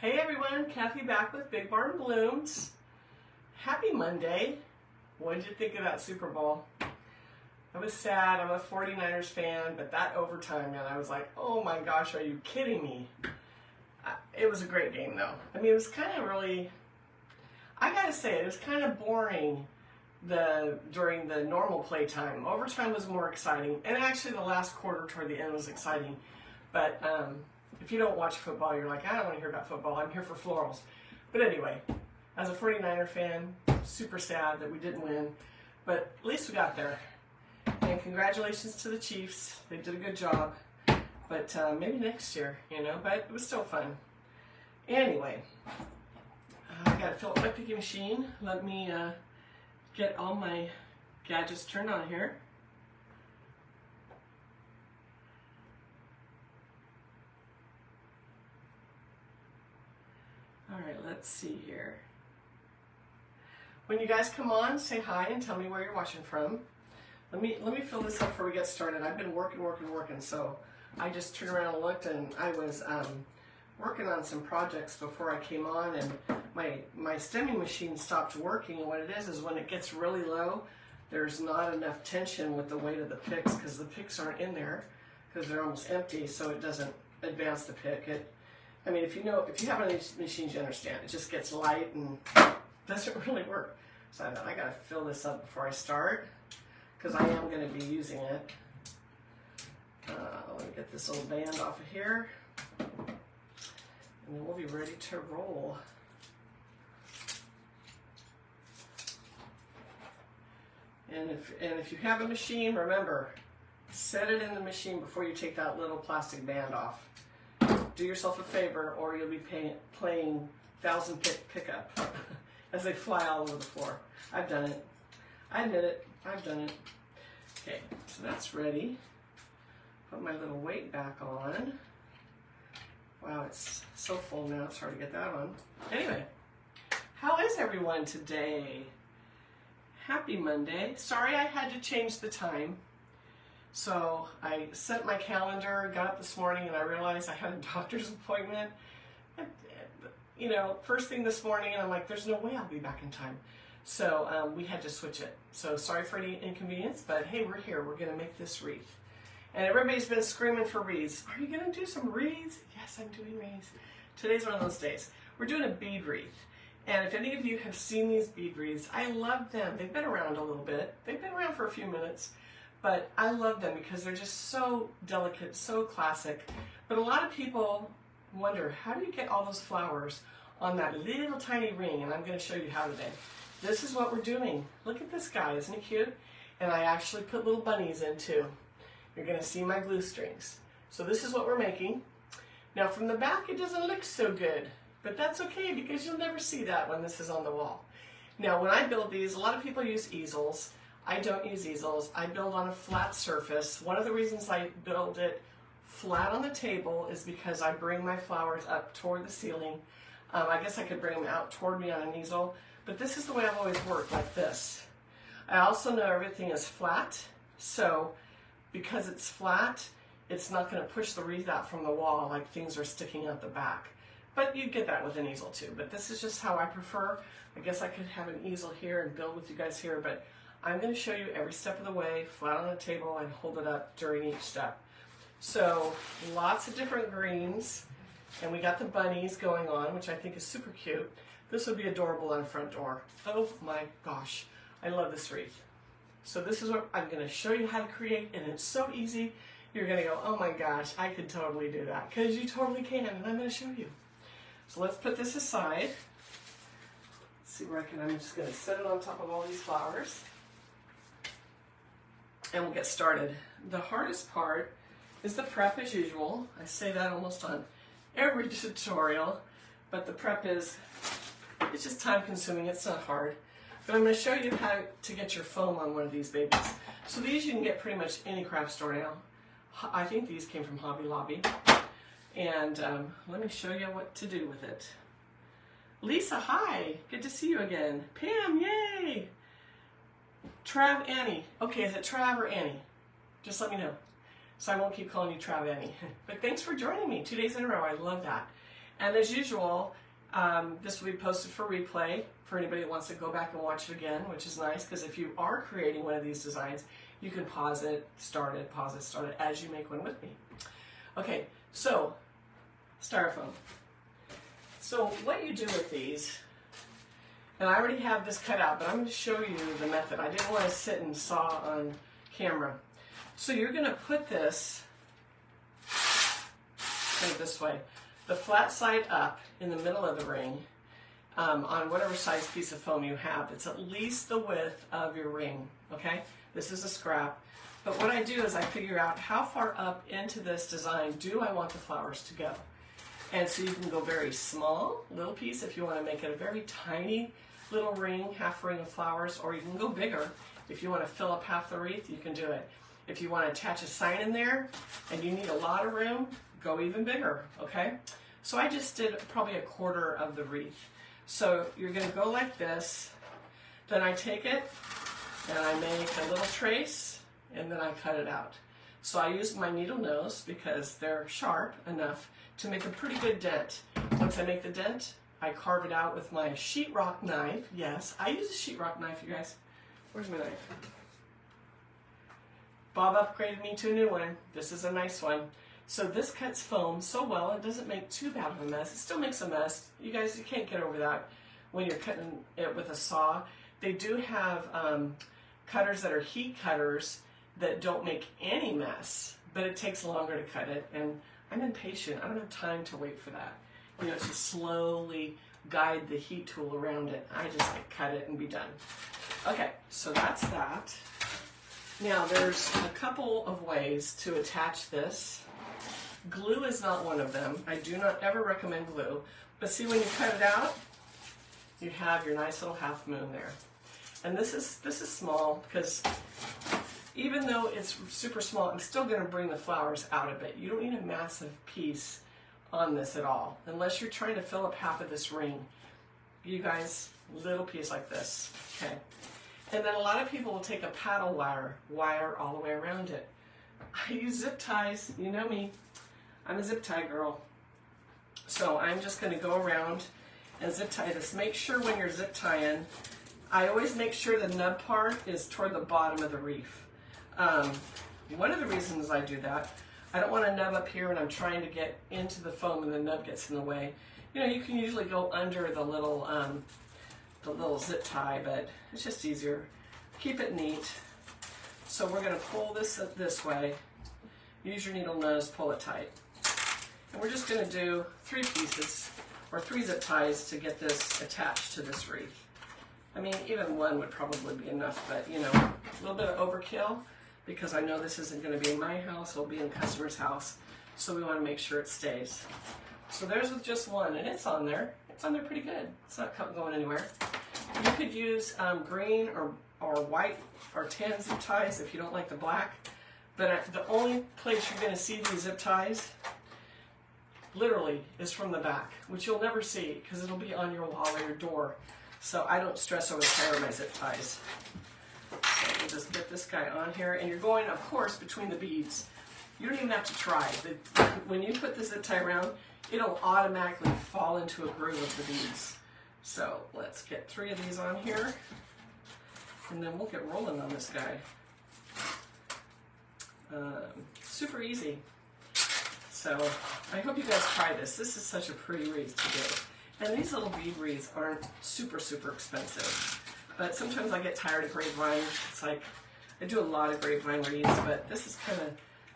Hey everyone, Kathy back with Big Barn Blooms. Happy Monday. What did you think of that Super Bowl? I was sad. I'm a 49ers fan, but that overtime, man, I was like, oh my gosh, are you kidding me? It was a great game though. I mean, it was kind of really, I gotta say, it was kind of boring during the normal play time. Overtime was more exciting, and actually the last quarter toward the end was exciting. But if you don't watch football, you're like, I don't want to hear about football. I'm here for florals. But anyway, as a 49er fan, super sad that we didn't win, but at least we got there. And congratulations to the Chiefs. They did a good job. But maybe next year, you know, but it was still fun. Anyway, I got to fill up my picking machine. Let me get all my gadgets turned on here. All right, let's see here. When you guys come on, say hi and tell me where you're watching from. Let me fill this up before we get started. I've been working, so I just turned around and looked, and I was working on some projects before I came on, and my stemming machine stopped working, and what it is when it gets really low, there's not enough tension with the weight of the picks because the picks aren't in there because they're almost empty, so it doesn't advance the pick. I mean, if you have one of these machines, you understand. It just gets light and doesn't really work. So I thought, I gotta fill this up before I start because I am gonna be using it. Let me get this old band off of here, and then we'll be ready to roll. And if you have a machine, remember, set it in the machine before you take that little plastic band off. Do yourself a favor, or you'll be playing 1,000 pick pickup as they fly all over the floor. I've done it. I admit it. I've done it. Okay, so that's ready. Put my little weight back on. Wow, it's so full now, it's hard to get that on. Anyway, how is everyone today? Happy Monday. Sorry I had to change the time. So I set my calendar, got up this morning, and I realized I had a doctor's appointment. You know, first thing this morning, and I'm like, there's no way I'll be back in time. So we had to switch it. So sorry for any inconvenience, but hey, we're here. We're gonna make this wreath. And everybody's been screaming for wreaths. Are you gonna do some wreaths? Yes, I'm doing wreaths. Today's one of those days. We're doing a bead wreath. And if any of you have seen these bead wreaths, I love them. They've been around a little bit. They've been around for a few minutes, but I love them because they're just so delicate, so classic. But a lot of people wonder, how do you get all those flowers on that little tiny ring? And I'm gonna show you how today. This is what we're doing. Look at this guy, isn't he cute? And I actually put little bunnies in too. You're gonna see my glue strings. So this is what we're making. Now from the back it doesn't look so good, but that's okay because you'll never see that when this is on the wall. Now when I build these, a lot of people use easels. I don't use easels. I build on a flat surface. One of the reasons I build it flat on the table is because I bring my flowers up toward the ceiling. I guess I could bring them out toward me on an easel, but this is the way I've always worked, like this. I also know everything is flat, so because it's flat, it's not going to push the wreath out from the wall like things are sticking out the back. But you get that with an easel too, but this is just how I prefer. I guess I could have an easel here and build with you guys here, but I'm going to show you every step of the way, flat on the table, and hold it up during each step. So lots of different greens, and we got the bunnies going on, which I think is super cute. This would be adorable on a front door. Oh my gosh, I love this wreath. So this is what I'm going to show you how to create, and it's so easy. You're going to go, oh my gosh, I could totally do that, because you totally can, and I'm going to show you. So let's put this aside. Let's see where I'm just going to set it on top of all these flowers. And we'll get started. The hardest part is the prep as usual. I say that almost on every tutorial, but the prep it's just time consuming, it's not hard. But I'm going to show you how to get your foam on one of these babies. So these you can get pretty much any craft store now. I think these came from Hobby Lobby. And let me show you what to do with it. Lisa, hi, good to see you again. Pam, yay! Trav, Annie. Okay, is it Trav or Annie? Just let me know. So I won't keep calling you Trav, Annie. But thanks for joining me 2 days in a row. I love that. And as usual, this will be posted for replay for anybody that wants to go back and watch it again, which is nice because if you are creating one of these designs, you can pause it, start it, pause it, start it as you make one with me. Okay, so styrofoam. So what you do with these, and I already have this cut out, but I'm going to show you the method. I didn't want to sit and saw on camera. So you're going to put this, put it this way, the flat side up in the middle of the ring on whatever size piece of foam you have. It's at least the width of your ring, okay? This is a scrap. But what I do is I figure out how far up into this design do I want the flowers to go. And so you can go very small, little piece if you want to make it a very tiny little ring, half ring of flowers, or you can go bigger. If you want to fill up half the wreath, you can do it. If you want to attach a sign in there and you need a lot of room, go even bigger, okay? So I just did probably a quarter of the wreath. So you're going to go like this, then I take it and I make a little trace and then I cut it out. So I use my needle nose because they're sharp enough to make a pretty good dent. Once I make the dent, I carve it out with my sheetrock knife. Yes, I use a sheetrock knife, you guys. Where's my knife? Bob upgraded me to a new one. This is a nice one. So this cuts foam so well, it doesn't make too bad of a mess. It still makes a mess. You guys, you can't get over that when you're cutting it with a saw. They do have cutters that are heat cutters that don't make any mess, but it takes longer to cut it, and I'm impatient. I don't have time to wait for that. You know, to slowly guide the heat tool around it. I just like cut it and be done. Okay, so that's that. Now there's a couple of ways to attach this. Glue is not one of them. I do not ever recommend glue. But see, when you cut it out, you have your nice little half moon there. And this is small because even though it's super small, I'm still going to bring the flowers out a bit. You don't need a massive piece on this at all, unless you're trying to fill up half of this ring. You guys, little piece like this, okay? And then a lot of people will take a paddle wire all the way around it. I use zip ties, you know me. I'm a zip tie girl. So I'm just going to go around and zip tie this. Make sure when you're zip tying, I always make sure the nub part is toward the bottom of the wreath. One of the reasons I do that, I don't want a nub up here when I'm trying to get into the foam and the nub gets in the way. You know, you can usually go under the little zip tie, but it's just easier. Keep it neat. So we're going to pull this way. Use your needle nose, pull it tight. And we're just going to do 3 pieces or 3 zip ties to get this attached to this wreath. I mean, even 1 would probably be enough, but you know, a little bit of overkill because I know this isn't going to be in my house, it'll be in customer's house. So we want to make sure it stays. So there's with just 1, and it's on there. It's on there pretty good. It's not going anywhere. You could use green or white or tan zip ties if you don't like the black. But the only place you're going to see these zip ties, literally, is from the back, which you'll never see because it'll be on your wall or your door. So I don't stress over the color of my zip ties. So we'll just get this guy on here, and you're going, of course, between the beads. You don't even have to try. When you put the zip tie around, it'll automatically fall into a groove of the beads. So let's get 3 of these on here, and then we'll get rolling on this guy. Super easy. So I hope you guys try this. This is such a pretty wreath to do. And these little bead wreaths aren't super expensive. But sometimes I get tired of grapevine. It's like, I do a lot of grapevine wreaths, but this is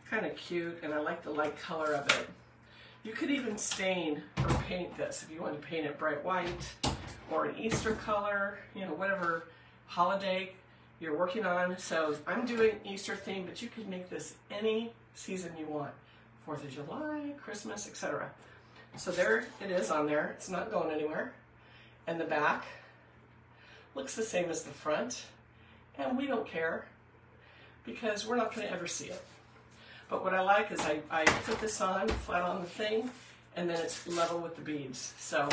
kind of cute, and I like the light color of it. You could even stain or paint this if you want to paint it bright white or an Easter color, you know, whatever holiday you're working on. So I'm doing Easter theme, but you could make this any season you want. 4th of July, Christmas, etc. So there it is on there. It's not going anywhere. And the back looks the same as the front. And we don't care because we're not going to ever see it. But what I like is I put this on flat on the thing, and then it's level with the beads. So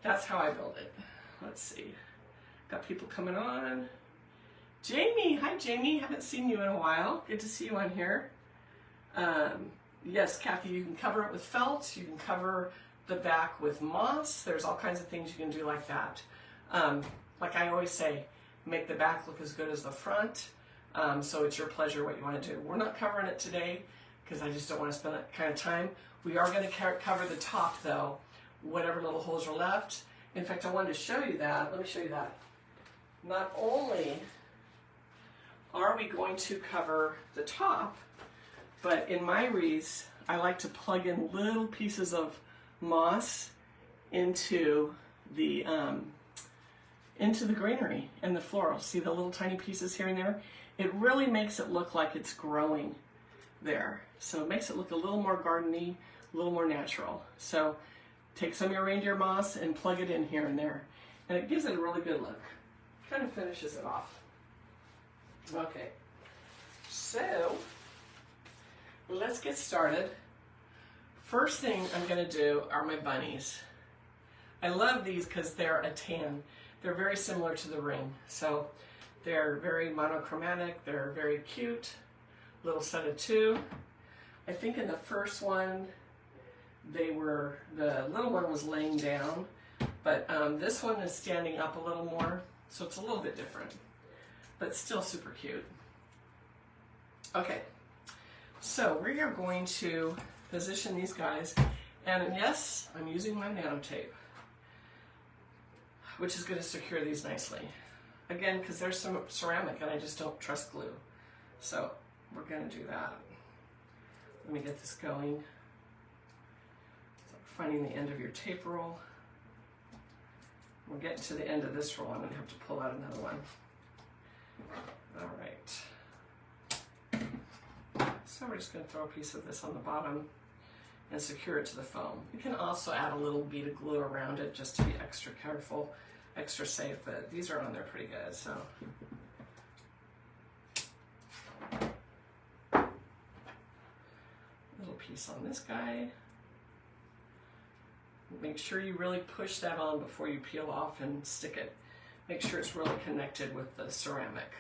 that's how I build it. Let's see. Got people coming on. Jamie, hi Jamie. Haven't seen you in a while. Good to see you on here. Yes, Kathy, you can cover it with felt. You can cover the back with moss. There's all kinds of things you can do like that. Like I always say, make the back look as good as the front. So it's your pleasure what you want to do. We're not covering it today because I just don't want to spend that kind of time. We are going to cover the top though, whatever little holes are left. In fact, I wanted to show you that. Let me show you that. Not only are we going to cover the top, but in my wreaths, I like to plug in little pieces of moss into the greenery and the floral. See the little tiny pieces here and there? It really makes it look like it's growing there. So it makes it look a little more gardeny, a little more natural. So take some of your reindeer moss and plug it in here and there. And it gives it a really good look. Kind of finishes it off. Okay, so let's get started. First thing I'm going to do are my bunnies. I love these because they're a tan. They're very similar to the ring. So they're very monochromatic. They're very cute. Little set of two. I think in the first one, the little one was laying down, but this one is standing up a little more. So it's a little bit different, but still super cute. Okay, so we are going to position these guys, and yes, I'm using my nano tape, which is going to secure these nicely. Again, because there's some ceramic and I just don't trust glue. So we're going to do that. Let me get this going. So finding the end of your tape roll. We're getting to the end of this roll. I'm going to have to pull out another one. All right. So we're just going to throw a piece of this on the bottom and secure it to the foam. You can also add a little bead of glue around it just to be extra careful, extra safe, but these are on there pretty good. So little piece on this guy. Make sure you really push that on before you peel off and stick it. Make sure it's really connected with the ceramic.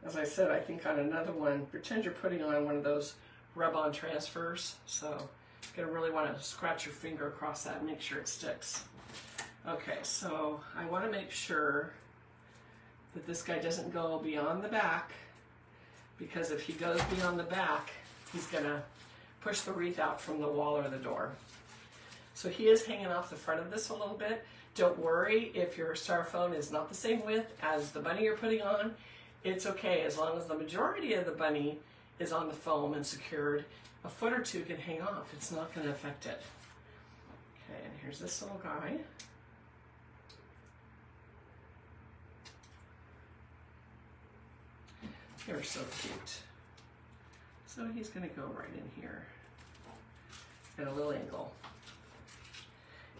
As I said, I think on another one, pretend you're putting on one of those rub-on transfers. So you're going to really want to scratch your finger across that and make sure it sticks. Okay, so I want to make sure that this guy doesn't go beyond the back, because if he goes beyond the back, he's going to push the wreath out from the wall or the door. So he is hanging off the front of this a little bit. Don't worry if your styrofoam is not the same width as the bunny you're putting on. It's okay as long as the majority of the bunny is on the foam and secured. A foot or two can hang off. It's not going to affect it. Okay, and here's this little guy. They're so cute. So he's going to go right in here at a little angle.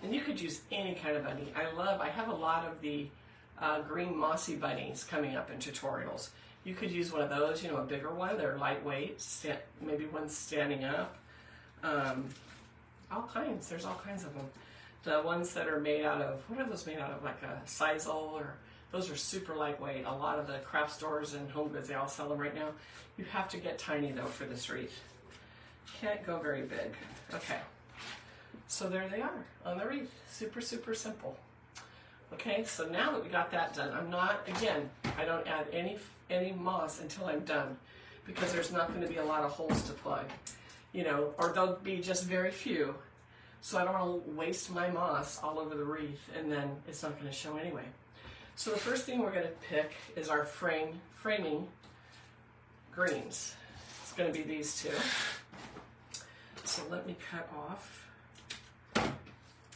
And you could use any kind of bunny. I have a lot of the green mossy bunnies coming up in tutorials. You could use one of those, you know, a bigger one. They're lightweight, maybe one standing up. All kinds, there's all kinds of them. The ones that are made out of, what are those made out of? Like a sisal, or those are super lightweight. A lot of the craft stores and home goods, they all sell them right now. You have to get tiny though for this wreath. Can't go very big. Okay, so there they are on the wreath. Super, super simple. Okay, so now that we got that done, I don't add any moss until I'm done, because there's not going to be a lot of holes to plug, you know, or there'll be just very few. So I don't want to waste my moss all over the wreath, and then it's not going to show anyway. So the first thing we're going to pick is our framing greens. It's going to be these two. So let me cut off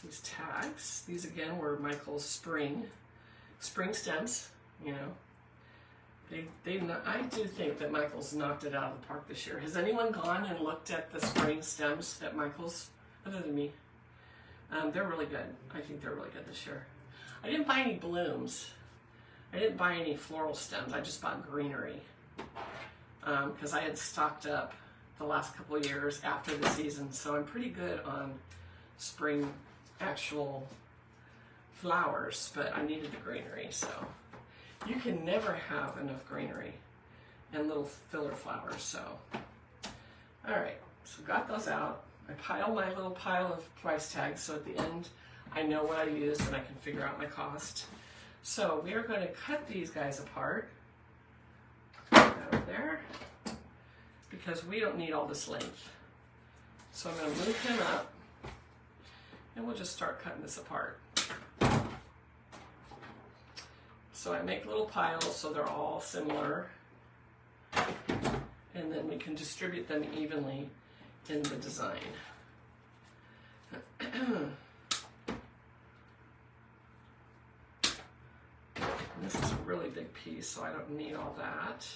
these tags. These again were Michael's spring stems, you know. I do think that Michael's knocked it out of the park this year. Has anyone gone and looked at the spring stems at Michael's other than me? They're really good. I think they're really good this year. I didn't buy any blooms. I didn't buy any floral stems. I just bought greenery because I had stocked up the last couple of years after the season, so I'm pretty good on spring actual flowers, but I needed the greenery. So you can never have enough greenery and little filler flowers. So all right, so got those out. I pile my little pile of price tags, so at the end I know what I used and I can figure out my cost. So we are going to cut these guys apart. Over there, because we don't need all this length. So I'm going to move him up and we'll just start cutting this apart. So I make little piles so they're all similar, and then we can distribute them evenly in the design. This is a really big piece, so I don't need all that.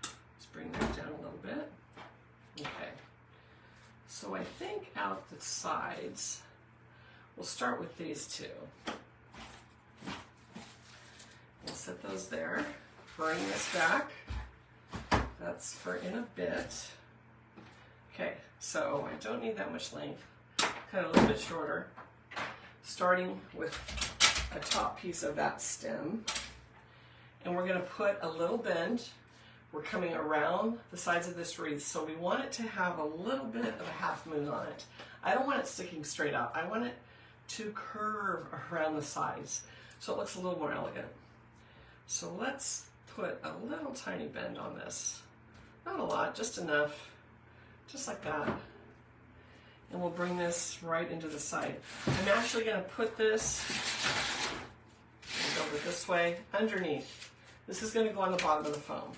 Let's bring that down a little bit. Okay. So I think out the sides, we'll start with these two. We'll set those there. Bring this back. That's for in a bit. Okay, so I don't need that much length. Cut it a little bit shorter. Starting with a top piece of that stem, and we're going to put a little bend. We're coming around the sides of this wreath, so we want it to have a little bit of a half moon on it. I don't want it sticking straight out. I want it to curve around the sides so it looks a little more elegant. So let's put a little tiny bend on this. Not a lot, just enough, just like that. And we'll bring this right into the side. I'm actually going to put this over this way underneath. This is going to go on the bottom of the foam.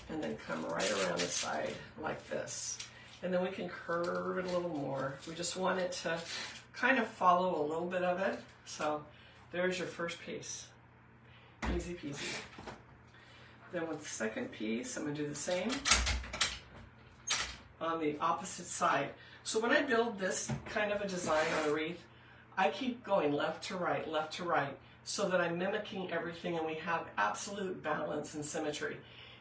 And then come right around the side like this. And then we can curve it a little more. We just want it to kind of follow a little bit of it. So there's your first piece. Easy peasy. Then with the second piece, I'm going to do the same on the opposite side. So when I build this kind of a design on a wreath, I keep going left to right, so that I'm mimicking everything and we have absolute balance and symmetry.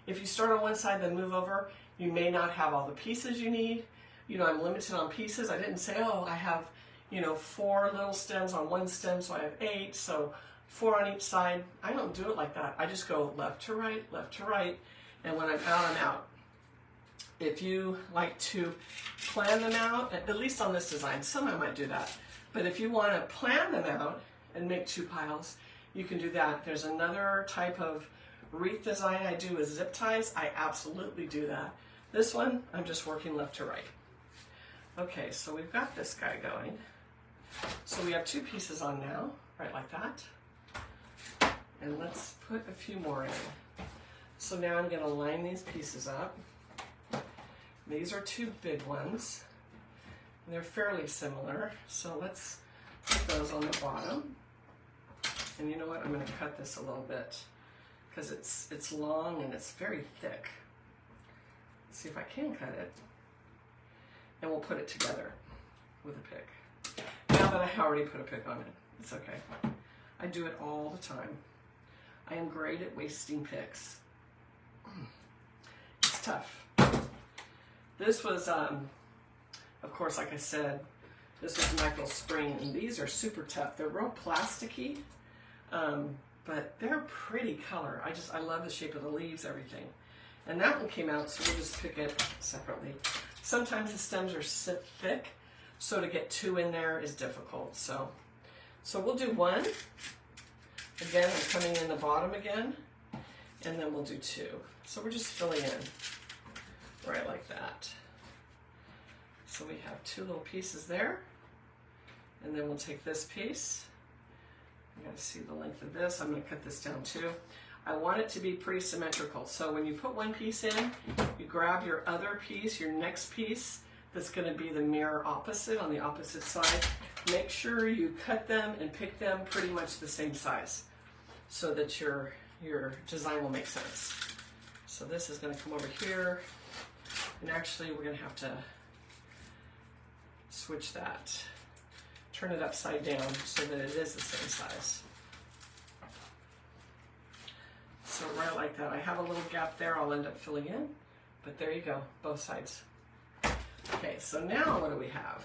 If you start on one side, then move over, you may not have all the pieces you need. You know, I'm limited on pieces. I didn't say, oh, I have, 4 little stems on one stem, so I have 8, so 4 on each side. I don't do it like that. I just go left to right, and when I'm out, I'm out. If you like to plan them out, at least on this design, some I might do that, but if you want to plan them out and make 2 piles, you can do that. There's another type of wreath design I do with zip ties. I absolutely do that. This one, I'm just working left to right. Okay, so we've got this guy going. So we have 2 pieces on now, right like that. And let's put a few more in. So now I'm going to line these pieces up. These are 2 big ones. And they're fairly similar. So let's put those on the bottom. And you know what? I'm going to cut this a little bit because it's long and it's very thick. Let's see if I can cut it. And we'll put it together with a pick. Now that I already put a pick on it, it's okay. I do it all the time. I am great at wasting picks. It's tough. This was, of course, like I said, this was Michael's Spring, and these are super tough. They're real plasticky, but they're pretty color. I love the shape of the leaves, everything. And that one came out, so we'll just pick it separately. Sometimes the stems are thick, so to get 2 in there is difficult. So we'll do 1. Again, I'm coming in the bottom again, and then we'll do 2. So we're just filling in right like that. So we have 2 little pieces there, and then we'll take this piece. You gotta see the length of this. I'm gonna cut this down too. I want it to be pretty symmetrical. So when you put one piece in, you grab your other piece, your next piece, that's gonna be the mirror opposite on the opposite side. Make sure you cut them and pick them pretty much the same size so that your design will make sense. So this is gonna come over here, and actually we're gonna have to switch that. Turn it upside down so that it is the same size. So right like that. I have a little gap there I'll end up filling in, but there you go, both sides. Okay, so now what do we have?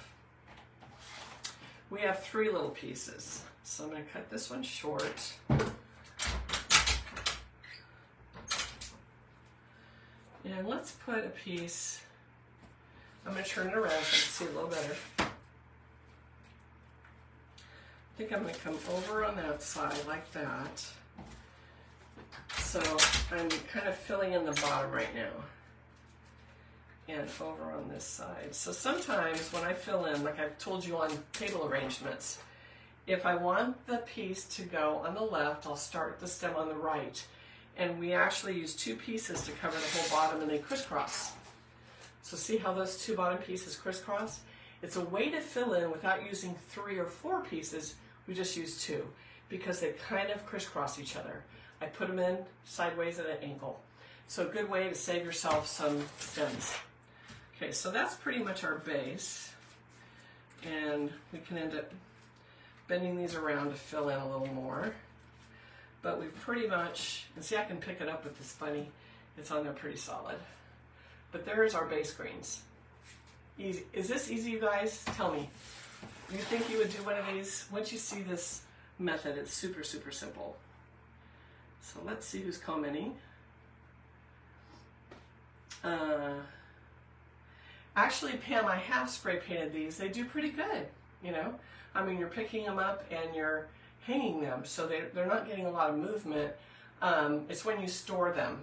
We have 3 little pieces. So I'm going to cut this one short. And let's put a piece I'm going to turn it around so I can see a little better. I think I'm going to come over on that side like that. So I'm kind of filling in the bottom right now. And over on this side. So sometimes when I fill in, like I've told you on table arrangements, if I want the piece to go on the left, I'll start the stem on the right. And we actually use 2 pieces to cover the whole bottom and they crisscross. So see how those 2 bottom pieces crisscross? It's a way to fill in without using 3 or 4 pieces. We just use 2 because they kind of crisscross each other. I put them in sideways at an angle. So a good way to save yourself some stems. Okay, so that's pretty much our base. And we can end up bending these around to fill in a little more. But we've pretty much, and see I can pick it up with this bunny. It's on there pretty solid. But there's our base greens. Easy. Is this easy, you guys? Tell me. You think you would do one of these? Once you see this method, it's super, super simple. So let's see who's commenting. Actually, Pam, I have spray painted these. They do pretty good, you know. I mean, you're picking them up and you're hanging them, so they're not getting a lot of movement. It's when you store them.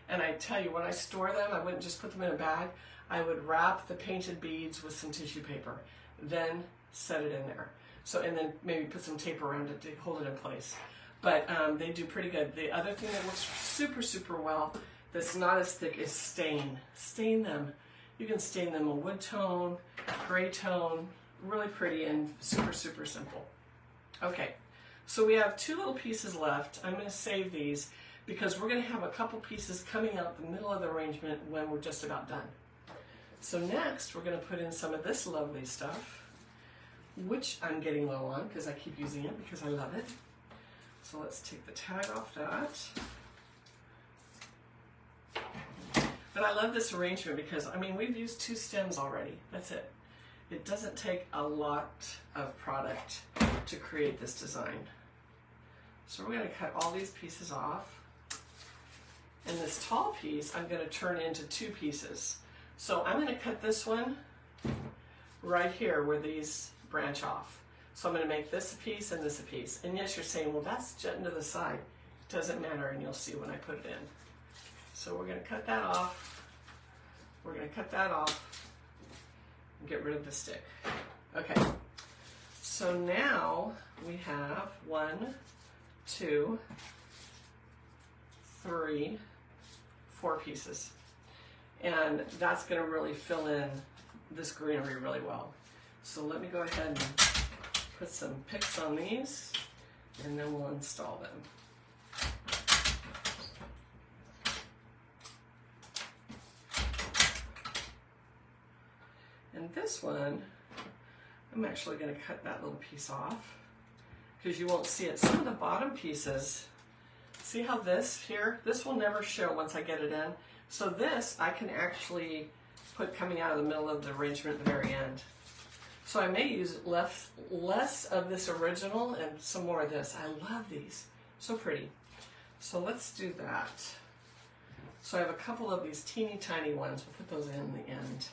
And I tell you, when I store them, I wouldn't just put them in a bag. I would wrap the painted beads with some tissue paper, then set it in there. So, and then maybe put some tape around it to hold it in place. But they do pretty good. The other thing that works super, super well that's not as thick is stain. Stain them. You can stain them a wood tone, gray tone, really pretty and super, super simple. Okay, so we have 2 little pieces left. I'm going to save these because we're going to have a couple pieces coming out the middle of the arrangement when we're just about done. So next, we're going to put in some of this lovely stuff, which I'm getting low on because I keep using it because I love it. So let's take the tag off that. But I love this arrangement because, I mean, we've used 2 stems already. That's it. It doesn't take a lot of product to create this design. So we're going to cut all these pieces off. And this tall piece, I'm going to turn into 2 pieces. So I'm going to cut this one right here where these branch off. So I'm going to make this a piece and this a piece. And yes, you're saying, well, that's jutting to the side. It doesn't matter, and you'll see when I put it in. So we're going to cut that off. We're going to cut that off and get rid of the stick. Okay. So now we have 1, 2, 3, 4 pieces. And that's going to really fill in this greenery really well. So let me go ahead and put some picks on these, and then we'll install them. And this one, I'm actually going to cut that little piece off because you won't see it. Some of the bottom pieces, see how this here, this will never show once I get it in. So this I can actually put coming out of the middle of the arrangement at the very end. So I may use less of this original and some more of this. I love these, so pretty. So let's do that. So I have a couple of these teeny tiny ones. We'll put those in the end.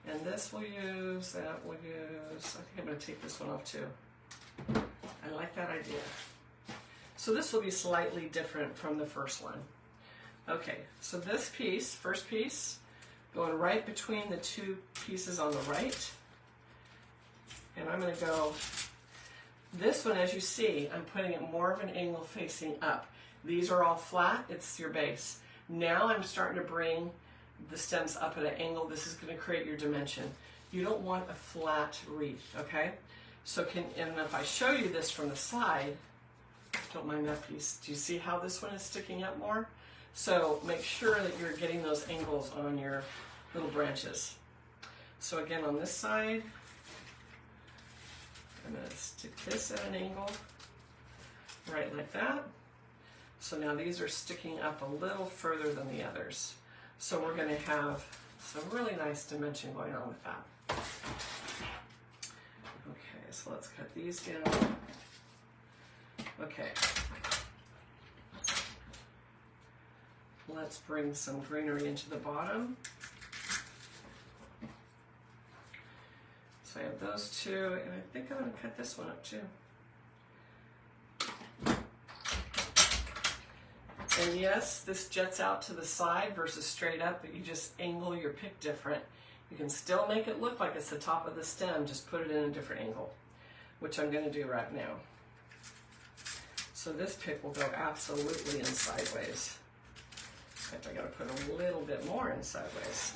And this we'll use, that we'll use. I think I'm going to take this one off too. I like that idea. So this will be slightly different from the first one. Okay, so this piece, first piece, going right between the 2 pieces on the right. And I'm going to go, this one, as you see, I'm putting it more of an angle facing up. These are all flat, it's your base. Now I'm starting to bring the stems up at an angle. This is going to create your dimension. You don't want a flat wreath, okay? So and if I show you this from the side, don't mind that piece. Do you see how this one is sticking up more? So make sure that you're getting those angles on your little branches. So again, on this side, I'm going to stick this at an angle, right like that. So now these are sticking up a little further than the others. So we're going to have some really nice dimension going on with that. Okay, so let's cut these down. Okay. Let's bring some greenery into the bottom. So I have those two, and I think I'm going to cut this one up too. And yes, this jets out to the side versus straight up, but you just angle your pick different. You can still make it look like it's the top of the stem, just put it in a different angle, which I'm going to do right now. So this pick will go absolutely in sideways. In fact, I got to put a little bit more in sideways.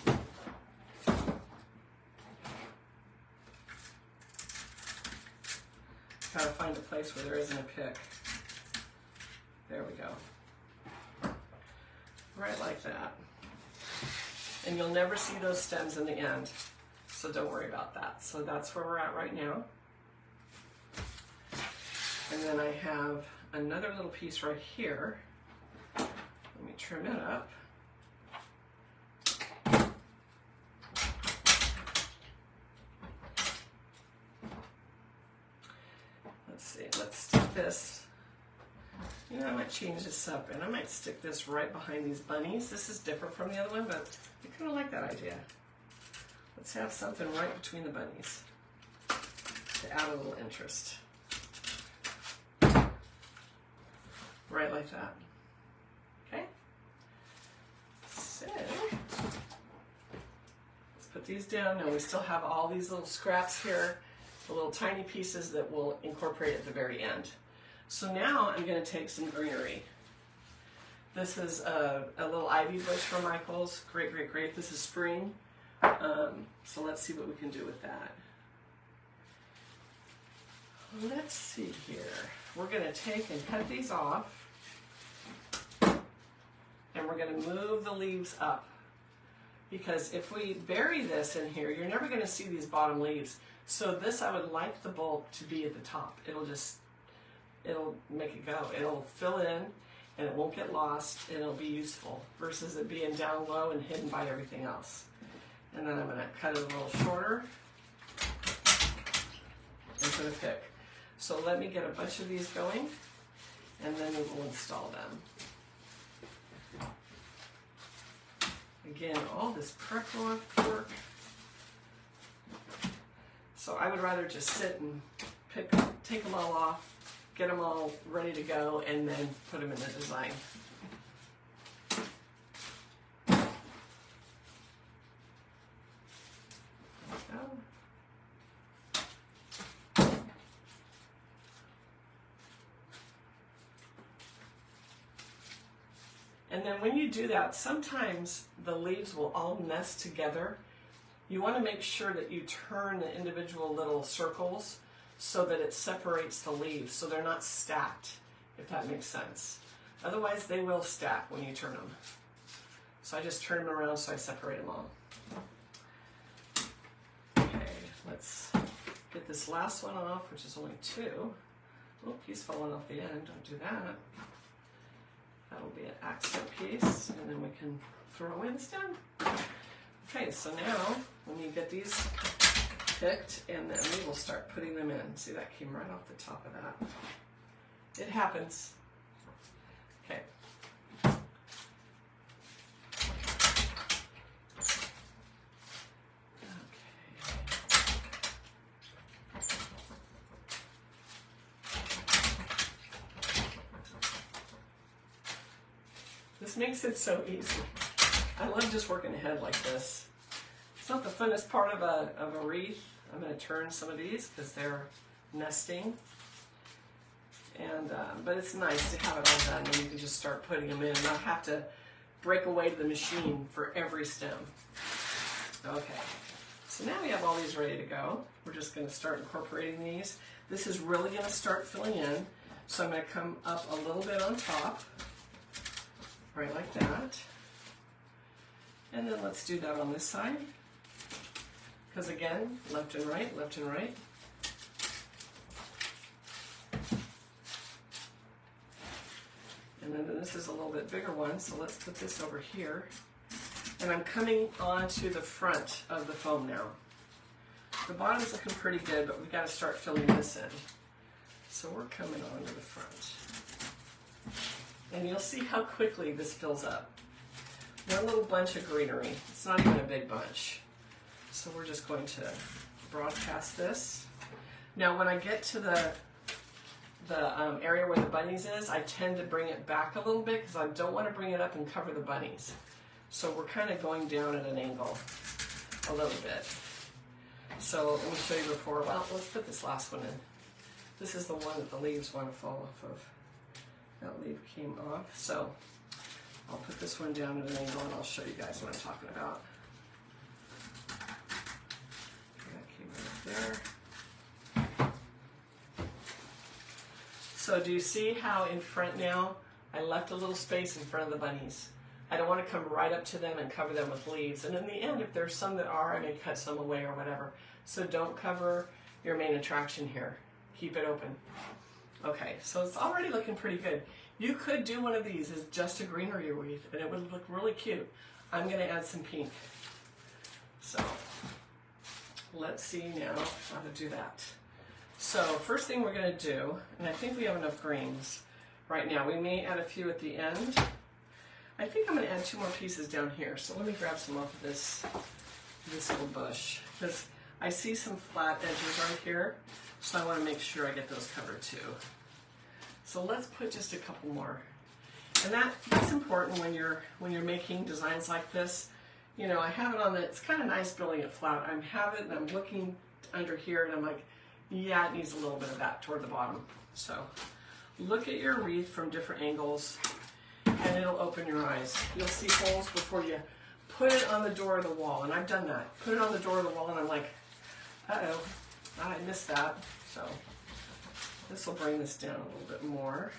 Got to find a place where there isn't a pick. There we go. Right like that. And you'll never see those stems in the end, so don't worry about that. So that's where we're at right now. And then I have another little piece right here. Let me trim it up. Let's see, let's stick this. You know, I might change this up, and I might stick this right behind these bunnies. This is different from the other one, but I kind of like that idea. Let's have something right between the bunnies to add a little interest. Right like that. Okay? So, let's put these down. Now we still have all these little scraps here, the little tiny pieces that we'll incorporate at the very end. So now I'm going to take some greenery. This is a little ivy bush from Michael's. Great, great, great. This is spring. So let's see what we can do with that. Let's see here. We're going to take and cut these off. And we're going to move the leaves up. Because if we bury this in here, you're never going to see these bottom leaves. So this, I would like the bulb to be at the top. It'll make it go. It'll fill in and it won't get lost and it'll be useful versus it being down low and hidden by everything else. And then I'm going to cut it a little shorter into the pick. So let me get a bunch of these going and then we will install them. Again, all this prep work. So I would rather just sit and take them all off, get them all ready to go, and then put them in the design. And then when you do that, sometimes the leaves will all nest together. You want to make sure that you turn the individual little circles so that it separates the leaves, so they're not stacked, if that makes sense. Otherwise, they will stack when you turn them. So I just turn them around so I separate them all. Okay, let's get this last one off, which is only 2. Oh, piece falling off the end, don't do that. That'll be an accent piece, and then we can throw away the stem. Okay, so now, when you get these picked, and then we will start putting them in. See, that came right off the top of that. It happens. Okay. This makes it so easy. I love just working ahead like this. It's not the funnest part of a wreath. I'm going to turn some of these because they're nesting. And but it's nice to have it all done and you can just start putting them in and not have to break away to the machine for every stem. Okay, so now we have all these ready to go. We're just going to start incorporating these. This is really going to start filling in. So I'm going to come up a little bit on top. Right like that. And then let's do that on this side. Because again, left and right, left and right. And then this is a little bit bigger one, so let's put this over here. And I'm coming onto the front of the foam now. The bottom's looking pretty good, but we've got to start filling this in. So we're coming onto the front. And you'll see how quickly this fills up. One little bunch of greenery. It's not even a big bunch. So we're just going to broadcast this. Now when I get to the area where the bunnies is, I tend to bring it back a little bit because I don't want to bring it up and cover the bunnies. So we're kind of going down at an angle a little bit. So let me show you before. Well, let's put this last one in. This is the one that the leaves want to fall off of. That leaf came off. So I'll put this one down at an angle and I'll show you guys what I'm talking about. That came right there. So do you see how in front now, I left a little space in front of the bunnies. I don't want to come right up to them and cover them with leaves. And in the end, if there's some that are, I may cut some away or whatever. So don't cover your main attraction here. Keep it open. Okay, so it's already looking pretty good. You could do one of these as just a greenery wreath and it would look really cute. I'm going to add some pink. So let's see now how to do that. So first thing we're going to do, and I think we have enough greens right now. We may add a few at the end. I think I'm going to add 2 more pieces down here. So let me grab some off of this little bush because I see some flat edges right here. So I want to make sure I get those covered too. So let's put just a couple more. And that's important when you're making designs like this. You know, I have it on the, it's kind of nice building it flat. I have it and I'm looking under here and I'm like, yeah, it needs a little bit of that toward the bottom. So look at your wreath from different angles and it'll open your eyes. You'll see holes before you put it on the door of the wall. And I've done that. Put it on the door of the wall and I'm like, uh-oh, I missed that. So this will bring this down a little bit more.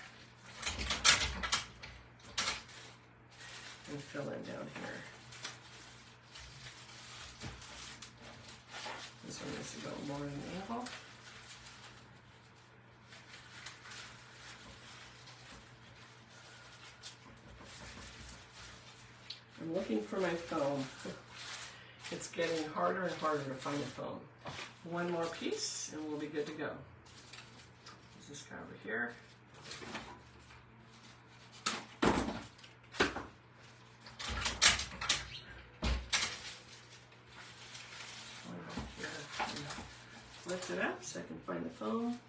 And fill in down here. This one needs to go more in the angle. I'm looking for my foam. It's getting harder and harder to find a foam. One more piece and we'll be good to go. There's this guy over here. Lift it up so I can find the foam.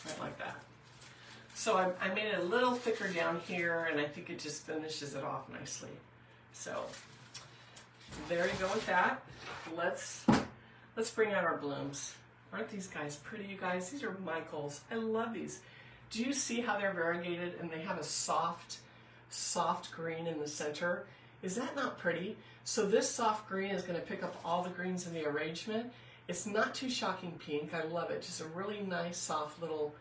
Right like that. So I made it a little thicker down here and I think it just finishes it off nicely. So there you go with that. Let's bring out our blooms. Aren't these guys pretty, you guys? These are Michaels. I love these. Do you see how they're variegated and they have a soft green in the center? Is that not pretty? So this soft green is going to pick up all the greens in the arrangement. It's not too shocking pink. I love it. Just a really nice, soft little,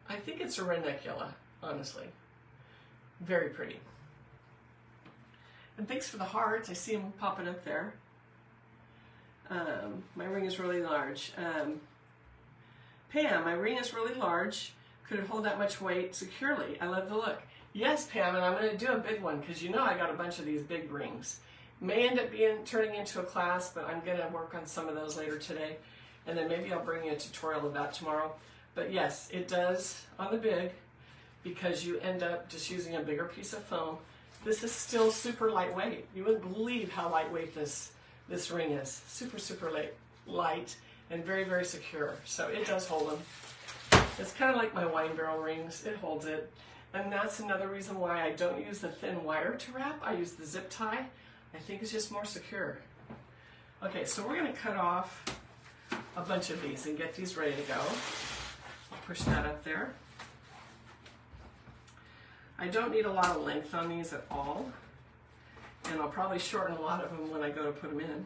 I think it's a ranunculus, honestly. Very pretty. And thanks for the hearts. I see them popping up there. My ring is really large. Pam, my ring is really large. Could it hold that much weight securely? I love the look. Yes, Pam, and I'm going to do a big one because you know I got a bunch of these big rings. May end up turning into a class, but I'm going to work on some of those later today. And then maybe I'll bring you a tutorial of that tomorrow. But yes, it does on the big because you end up just using a bigger piece of foam. This is still super lightweight. You wouldn't believe how lightweight this ring is. Super, super light and very, very secure. So it does hold them. It's kind of like my wine barrel rings. It holds it. And that's another reason why I don't use the thin wire to wrap. I use the zip tie. I think it's just more secure. Okay, so we're going to cut off a bunch of these and get these ready to go. I'll push that up there. I don't need a lot of length on these at all. And I'll probably shorten a lot of them when I go to put them in.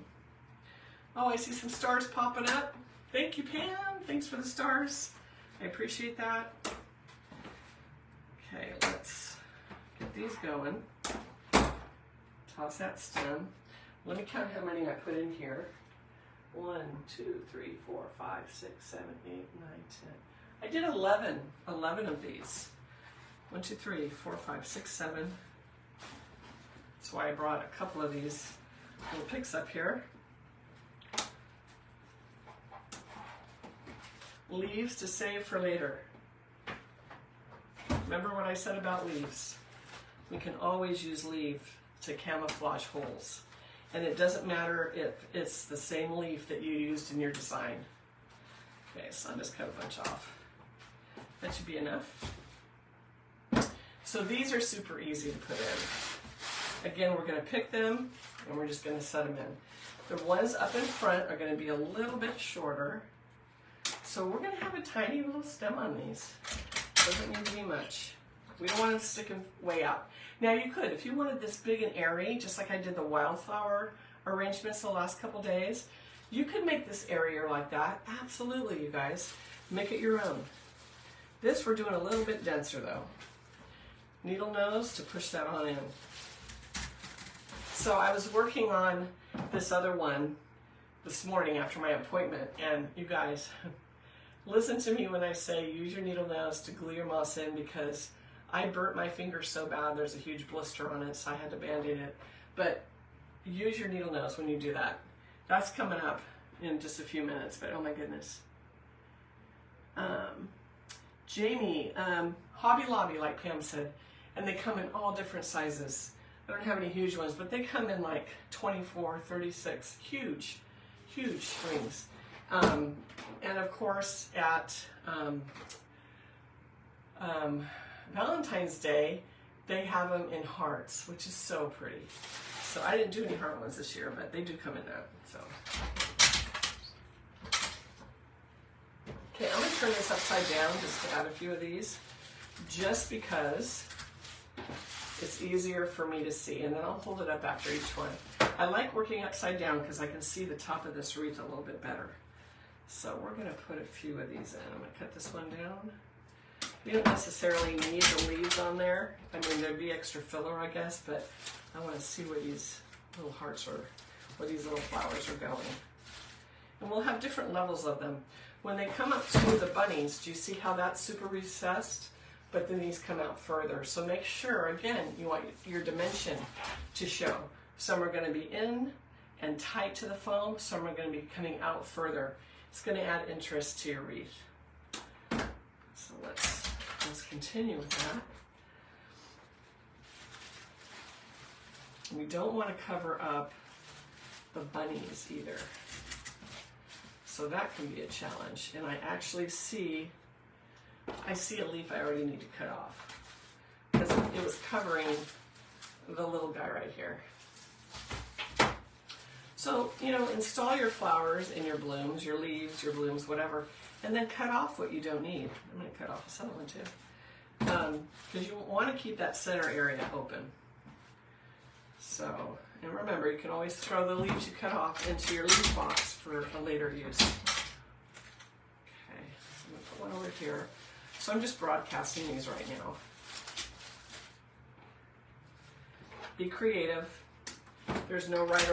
Oh, I see some stars popping up. Thank you, Pam. Thanks for the stars. I appreciate that. Okay, let's get these going. Toss that stem. Let me count how many I put in here. 1, 2, 3, 4, 5, 6, 7, 8, 9, 10. I did 11 of these. 1, 2, 3, 4, 5, 6, 7. That's why I brought a couple of these little picks up here. Leaves to save for later. Remember what I said about leaves? We can always use leaf to camouflage holes. and it doesn't matter if it's the same leaf that you used in your design. Okay, so I'll just cut a bunch off. That should be enough. So these are super easy to put in. Again, we're going to pick them and we're just going to set them in. The ones up in front are going to be a little bit shorter. So we're going to have a tiny little stem on these. Doesn't need to be much. We don't want it sticking way out. Now you could, if you wanted this big and airy, just like I did the wildflower arrangements the last couple days, you could make this airier like that. Absolutely, you guys. Make it your own. This we're doing a little bit denser though. Needle nose to push that on in. So I was working on this other one this morning after my appointment, and you guys, listen to me when I say use your needle nose to glue your moss in, because I burnt my finger so bad there's a huge blister on it, so I had to band-aid it. But use your needle nose when you do that. That's coming up in just a few minutes, but oh my goodness. Jamie, Hobby Lobby, like Pam said, and they come in all different sizes. I don't have any huge ones, but they come in like 24, 36, huge strings. And of course at Valentine's Day, they have them in hearts, which is so pretty. So I didn't do any heart ones this year, but they do come in that. So. Okay, I'm going to turn this upside down just to add a few of these, just because it's easier for me to see, and then I'll hold it up after each one. I like working upside down because I can see the top of this wreath a little bit better. So we're going to put a few of these in. I'm going to cut this one down. You don't necessarily need the leaves on there. I mean, there'd be extra filler, I guess, but I want to see where these little hearts are, where these little flowers are going. And we'll have different levels of them. When they come up to the bunnies, do you see how that's super recessed? But then these come out further. So make sure, again, you want your dimension to show. Some are going to be in and tight to the foam. Some are going to be coming out further. It's going to add interest to your wreath. So let's continue with that. We don't want to cover up the bunnies either. So that can be a challenge. And I actually see a leaf I already need to cut off because it was covering the little guy right here. So, you know, install your flowers in your blooms, your leaves, your blooms, whatever, and then cut off what you don't need. I'm going to cut off this other one too, because you want to keep that center area open. So, and remember, you can always throw the leaves you cut off into your leaf box for a later use. Okay, so I'm going to put one over here. So I'm just broadcasting these right now. Be creative. There's no right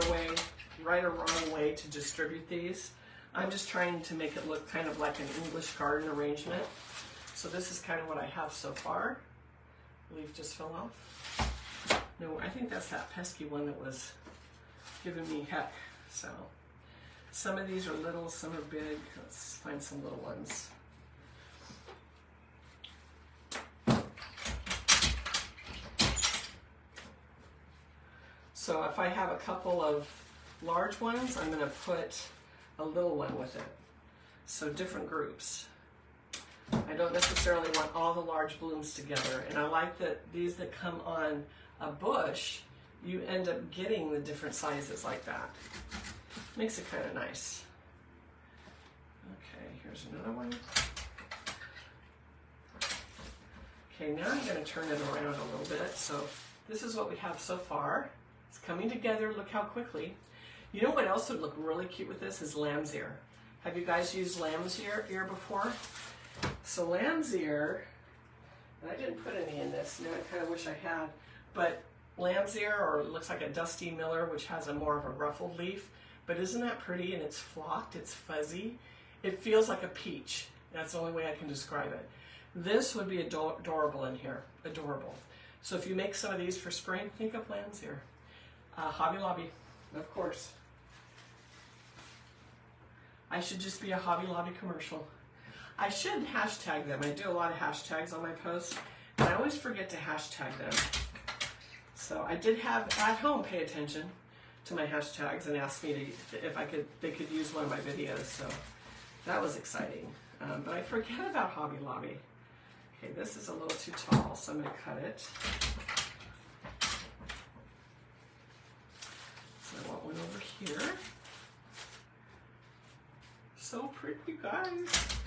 or wrong way to distribute these. I'm just trying to make it look kind of like an English garden arrangement. So this is kind of what I have so far. Leaf just fell off. No, I think that's that pesky one that was giving me heck. So some of these are little, some are big. Let's find some little ones. So if I have a couple of large ones, I'm going to put a little one with it. So different groups. I don't necessarily want all the large blooms together. And I like that these that come on a bush, you end up getting the different sizes like that. Makes it kind of nice. Okay, here's another one. Okay, now I'm going to turn it around a little bit. So this is what we have so far. It's coming together. Look how quickly. You know what else would look really cute with this is lamb's ear. Have you guys used lamb's ear before? So lamb's ear, and I didn't put any in this. Now I kind of wish I had. But lamb's ear, or it looks like a Dusty Miller, which has a more of a ruffled leaf. But isn't that pretty? And it's flocked. It's fuzzy. It feels like a peach. That's the only way I can describe it. This would be adorable in here. Adorable. So if you make some of these for spring, think of lamb's ear. Hobby Lobby, of course. I should just be a Hobby Lobby commercial. I should hashtag them. I do a lot of hashtags on my posts, and I always forget to hashtag them. So I did have at home pay attention. to my hashtags and asked me if they could use one of my videos. So that was exciting. But I forget about Hobby Lobby. Okay, this is a little too tall, so I'm going to cut it. So I want one over here. So pretty, guys.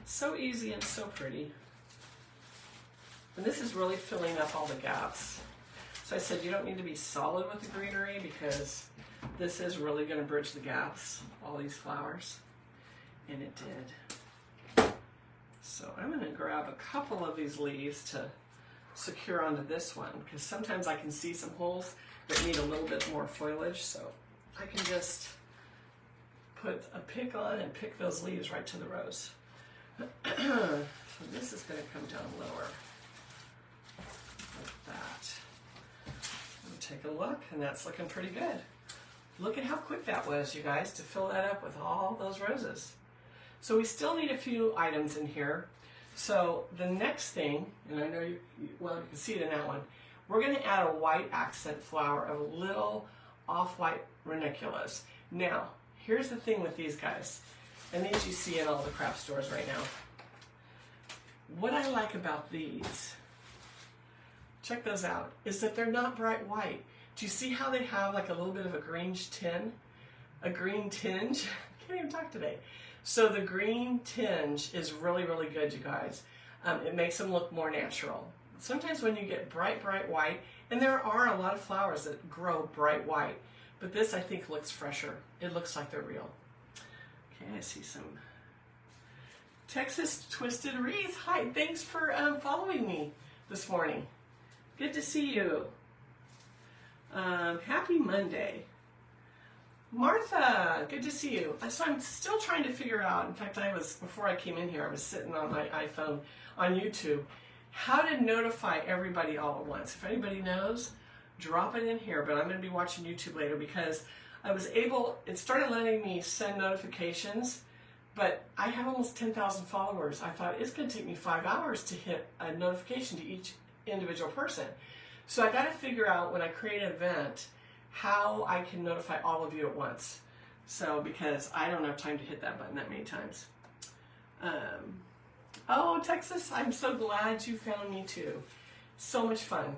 So easy and so pretty. And this is really filling up all the gaps. So I said you don't need to be solid with the greenery because this is really going to bridge the gaps, all these flowers. And it did. So I'm going to grab a couple of these leaves to secure onto this one because sometimes I can see some holes that need a little bit more foliage. So I can just put a pick on and pick those leaves right to the rose. So this is going to come down lower. Like that. We'll take a look, and that's looking pretty good. Look at how quick that was, you guys, to fill that up with all those roses. So we still need a few items in here. So the next thing, and I know you can see it in that one, we're going to add a white accent flower of little off-white ranunculus. Now, here's the thing with these guys, and these you see in all the craft stores right now. What I like about these, check those out, is that they're not bright white. Do you see how they have like a little bit of a green tinge? A green tinge? I can't even talk today. So the green tinge is really, really good, you guys. It makes them look more natural. Sometimes when you get bright, bright white, and there are a lot of flowers that grow bright white, but this I think looks fresher. It looks like they're real. Okay, I see some Texas Twisted Wreath. Hi, thanks for following me this morning. Good to see you. Happy Monday. Martha, good to see you. So I'm still trying to figure out, in fact, before I came in here, I was sitting on my iPhone on YouTube, how to notify everybody all at once. If anybody knows, drop it in here, but I'm going to be watching YouTube later because it started letting me send notifications, but I have almost 10,000 followers. I thought it's going to take me 5 hours to hit a notification to each individual person. So I got to figure out when I create an event how I can notify all of you at once. So, because I don't have time to hit that button that many times. Oh, Texas, I'm so glad you found me too. So much fun.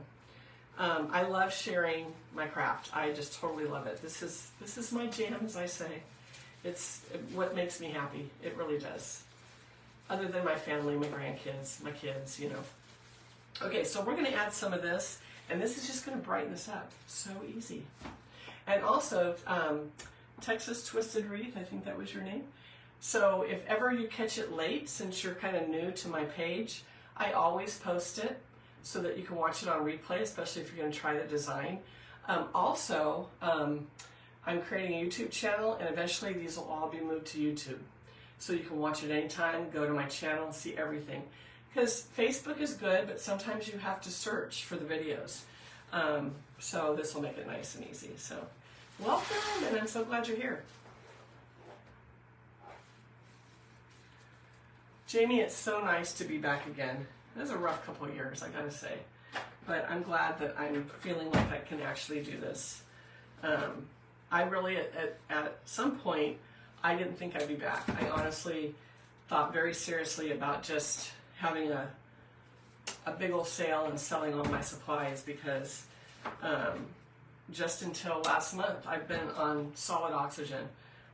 I love sharing my craft. I just totally love it. This is my jam, as I say. It's what makes me happy. It really does. Other than my family, my grandkids, my kids, you know. Okay, so we're going to add some of this. And this is just going to brighten this up. So easy. And also, Texas Twisted Wreath, I think that was your name. So if ever you catch it late, since you're kind of new to my page, I always post it so that you can watch it on replay, especially if you're going to try the design. Also, I'm creating a YouTube channel, and eventually these will all be moved to YouTube. So you can watch it anytime, go to my channel, and see everything. Because Facebook is good, but sometimes you have to search for the videos. So this will make it nice and easy. So welcome, and I'm so glad you're here. Jamie, it's so nice to be back again. It was a rough couple of years, I gotta say. But I'm glad that I'm feeling like I can actually do this. I really, at some point, I didn't think I'd be back. I honestly thought very seriously about just having a big old sale and selling all my supplies because just until last month I've been on solid oxygen.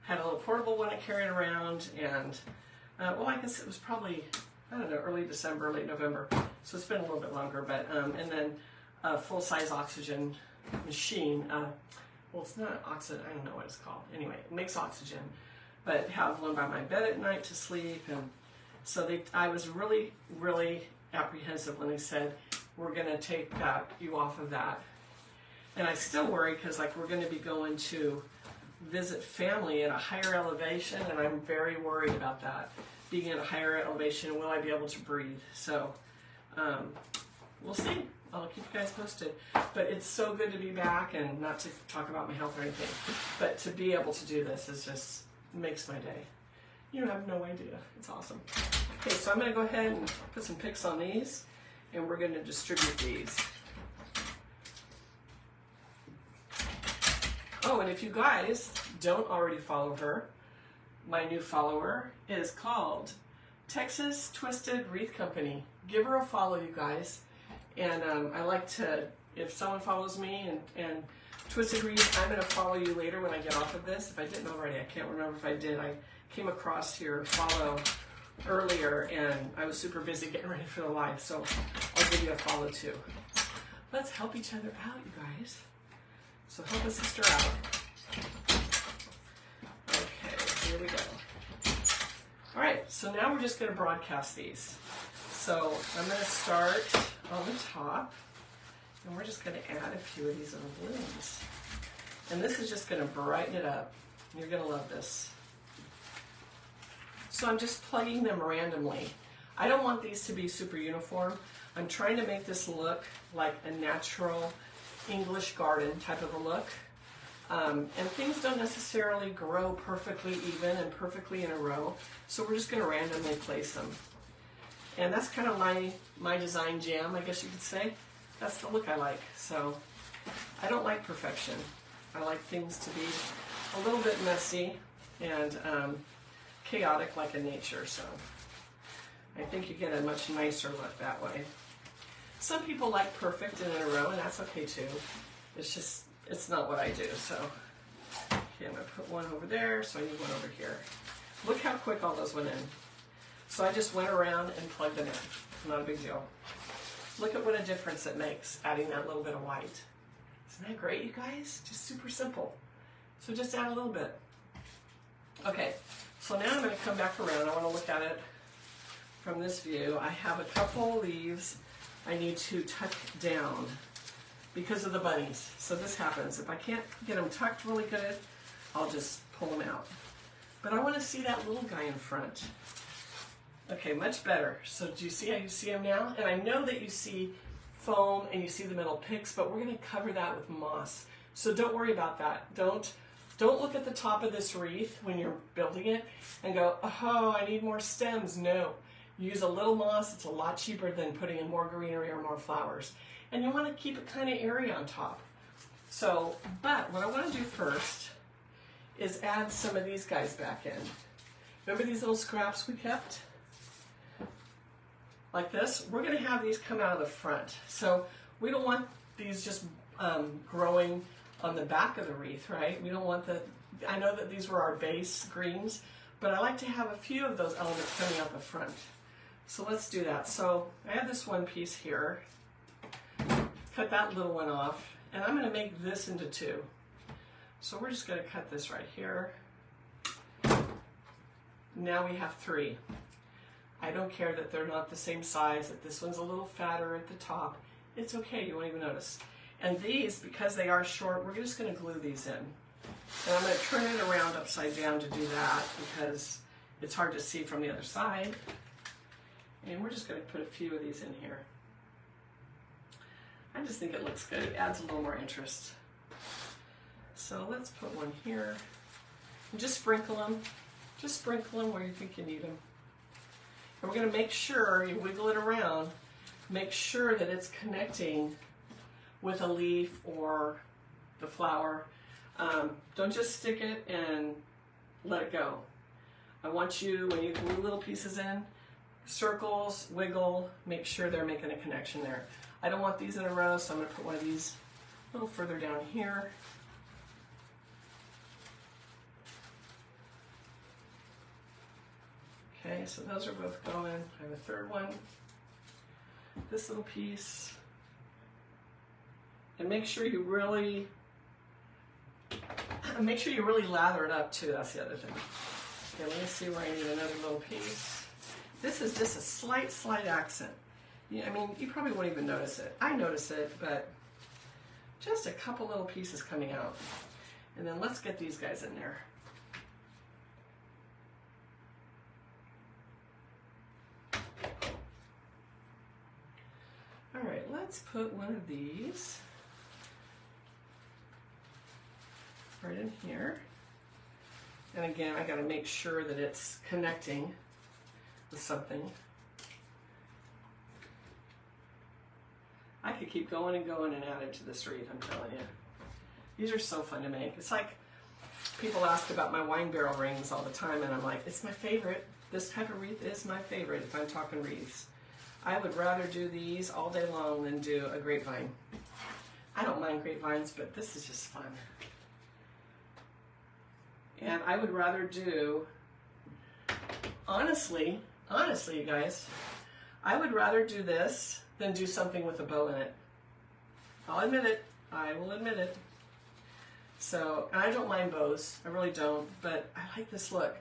Had a little portable one I carried around, and well, I guess it was probably, I don't know, early December, late November, so it's been a little bit longer, but and then a full-size oxygen machine. Well, it's not oxygen, I don't know what it's called. Anyway, it makes oxygen, but have one by my bed at night to sleep. And so I was really, really apprehensive when they said, we're going to take you off of that. And I still worry because like we're going to be going to visit family at a higher elevation, and I'm very worried about that. Being at a higher elevation, will I be able to breathe? So we'll see. I'll keep you guys posted. But it's so good to be back, and not to talk about my health or anything, but to be able to do this is just makes my day. You have no idea. It's awesome. Okay, so I'm going to go ahead and put some picks on these, and we're going to distribute these. Oh, and if you guys don't already follow her, my new follower is called Texas Twisted Wreath Company. Give her a follow, you guys. And I like to, if someone follows me and Twisted Wreath, I'm going to follow you later when I get off of this. If I didn't already, I can't remember if I did. I came across your follow earlier and I was super busy getting ready for the live, so I'll give you a follow too. Let's help each other out, you guys. So help a sister out. Okay, here we go. All right, so now we're just going to broadcast these. So I'm going to start on the top, and we're just going to add a few of these little balloons. And this is just going to brighten it up. You're going to love this. So I'm just plugging them randomly. I don't want these to be super uniform. I'm trying to make this look like a natural English garden type of a look. And things don't necessarily grow perfectly even and perfectly in a row. So we're just going to randomly place them. And that's kind of my design jam, I guess you could say. That's the look I like. So I don't like perfection. I like things to be a little bit messy and chaotic like in nature. So I think you get a much nicer look that way. Some people like perfect and in a row, and that's okay too. It's just, it's not what I do. So okay, I'm going to put one over there, so I need one over here. Look how quick all those went in. So I just went around and plugged them in. Not a big deal. Look at what a difference it makes, adding that little bit of white. Isn't that great, you guys? Just super simple. So just add a little bit. Okay, so now I'm going to come back around. I want to look at it from this view. I have a couple leaves I need to tuck down because of the bunnies. So this happens. If I can't get them tucked really good, I'll just pull them out. But I want to see that little guy in front. Okay, much better. So do you see how you see him now? And I know that you see foam and you see the middle picks, but we're going to cover that with moss. So don't worry about that. Don't look at the top of this wreath when you're building it and go, oh, I need more stems. No. Use a little moss. It's a lot cheaper than putting in more greenery or more flowers. And you want to keep it kind of airy on top. So, but what I want to do first is add some of these guys back in. Remember these little scraps we kept? Like this? We're going to have these come out of the front. So we don't want these just growing on the back of the wreath, right? We don't want the, I know that these were our base greens, but I like to have a few of those elements coming out the front. So let's do that. So I have this one piece here. Cut that little one off, and I'm going to make this into two. So we're just going to cut this right here. Now we have three. I don't care that they're not the same size, that this one's a little fatter at the top. It's okay, you won't even notice. And these, because they are short, we're just going to glue these in. And I'm going to turn it around upside down to do that because it's hard to see from the other side. And we're just going to put a few of these in here. I just think it looks good. It adds a little more interest. So let's put one here. And just sprinkle them. Just sprinkle them where you think you need them. And we're going to make sure, you wiggle it around, make sure that it's connecting with a leaf or the flower. Don't just stick it and let it go. I want you, when you glue little pieces in, circles, wiggle, make sure they're making a connection there. I don't want these in a row, so I'm going to put one of these a little further down here. Okay, so those are both going. I have a third one. This little piece. And make sure you really lather it up too. That's the other thing. Okay, let me see where I need another little piece. This is just a slight accent. Yeah, I mean, you probably won't even notice it. I notice it, but just a couple little pieces coming out. And then let's get these guys in there. All right, let's put one of these right in here. And again, I got to make sure that it's connecting with something. I could keep going and going and adding to this wreath, I'm telling you. These are so fun to make. It's like people ask about my wine barrel rings all the time, and I'm like, it's my favorite. This type of wreath is my favorite if I'm talking wreaths. I would rather do these all day long than do a grapevine. I don't mind grapevines, but this is just fun. And I would rather do, honestly, you guys, I would rather do this than do something with a bow in it. I'll admit it. I will admit it. So, and I don't mind bows. I really don't, but I like this look.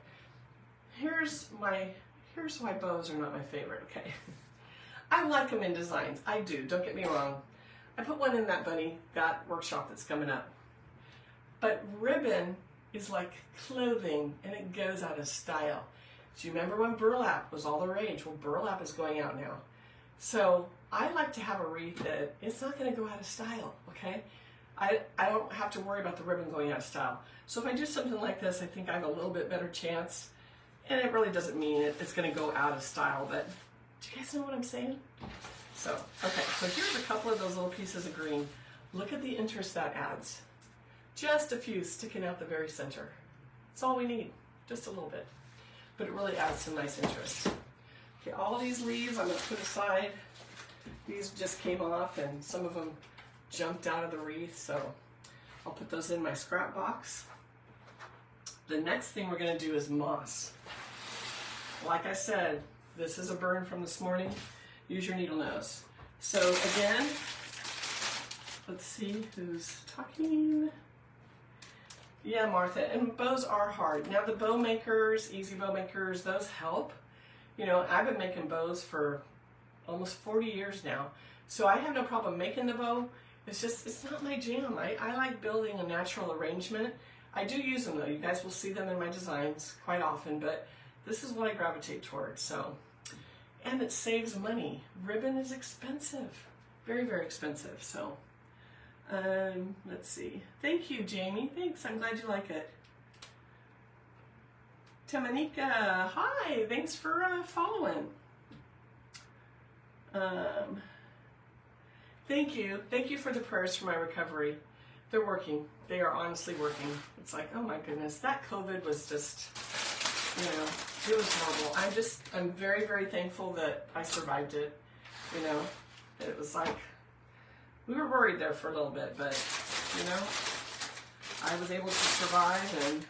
Here's why bows are not my favorite, okay? I like them in designs. I do, don't get me wrong. I put one in that bunny got workshop that's coming up. But ribbon is like clothing, and it goes out of style. Do you remember when burlap was all the rage? Well, burlap is going out now. So I like to have a wreath that it's not going to go out of style, okay? I don't have to worry about the ribbon going out of style. So if I do something like this, I think I have a little bit better chance. And it really doesn't mean it's going to go out of style, but do you guys know what I'm saying? So, okay, so here's a couple of those little pieces of green. Look at the interest that adds. Just a few sticking out the very center. That's all we need, just a little bit. But it really adds some nice interest. Okay, all these leaves I'm going to put aside. These just came off and some of them jumped out of the wreath, so I'll put those in my scrap box. The next thing we're going to do is moss. Like I said, this is a burn from this morning. Use your needle nose. So again, let's see who's talking. Yeah, Martha, and bows are hard. Now the bow makers, easy bow makers, those help. You know, I've been making bows for almost 40 years now, so I have no problem making the bow. It's just, it's not my jam. I like building a natural arrangement. I do use them though. You guys will see them in my designs quite often, but this is what I gravitate towards. So, and it saves money. Ribbon is expensive, very, very expensive. So, let's see. Thank you, Jamie. Thanks. I'm glad you like it. Tamanika, hi. Thanks for following. Thank you. Thank you for the prayers for my recovery. They're working. They are honestly working. It's like, oh my goodness, that COVID was just, you know, it was horrible. I'm very, very thankful that I survived it. You know, it was like, we were worried there for a little bit, but, you know, I was able to survive, and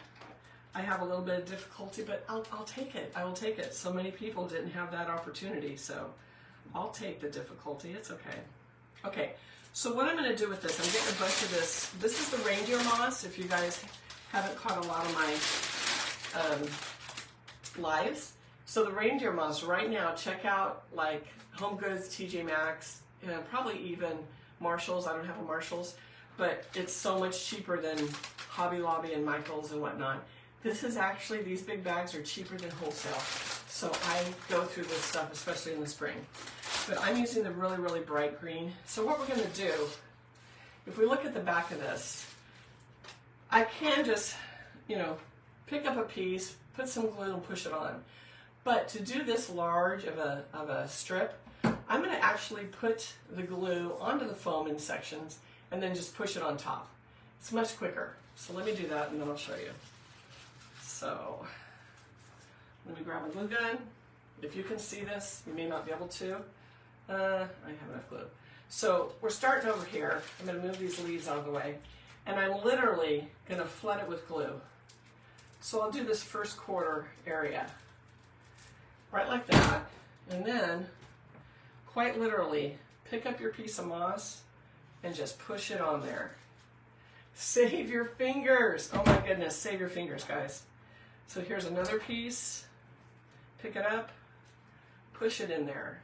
I have a little bit of difficulty, but I'll take it. I will take it. So many people didn't have that opportunity, so I'll take the difficulty. It's okay. Okay, so what I'm going to do with this, I'm getting a bunch of this. This is the reindeer moss. If you guys haven't caught a lot of my lives. So the reindeer moss right now, check out like Home Goods, TJ Maxx, you know, probably even Marshalls. I don't have a Marshalls, but it's so much cheaper than Hobby Lobby and Michael's and whatnot. This is actually, these big bags are cheaper than wholesale. So I go through this stuff, especially in the spring. But I'm using the really, really bright green. So what we're going to do, if we look at the back of this, I can just, you know, pick up a piece, put some glue and push it on. But to do this large of a strip, I'm going to actually put the glue onto the foam in sections and then just push it on top. It's much quicker. So let me do that and then I'll show you. So let me grab a glue gun. If you can see this, you may not be able to. I have enough glue. So we're starting over here. I'm going to move these leaves out of the way. And I'm literally going to flood it with glue. So I'll do this first quarter area. Right like that. And then, quite literally, pick up your piece of moss and just push it on there. Save your fingers. Oh my goodness, save your fingers, guys. So here's another piece. Pick it up, push it in there.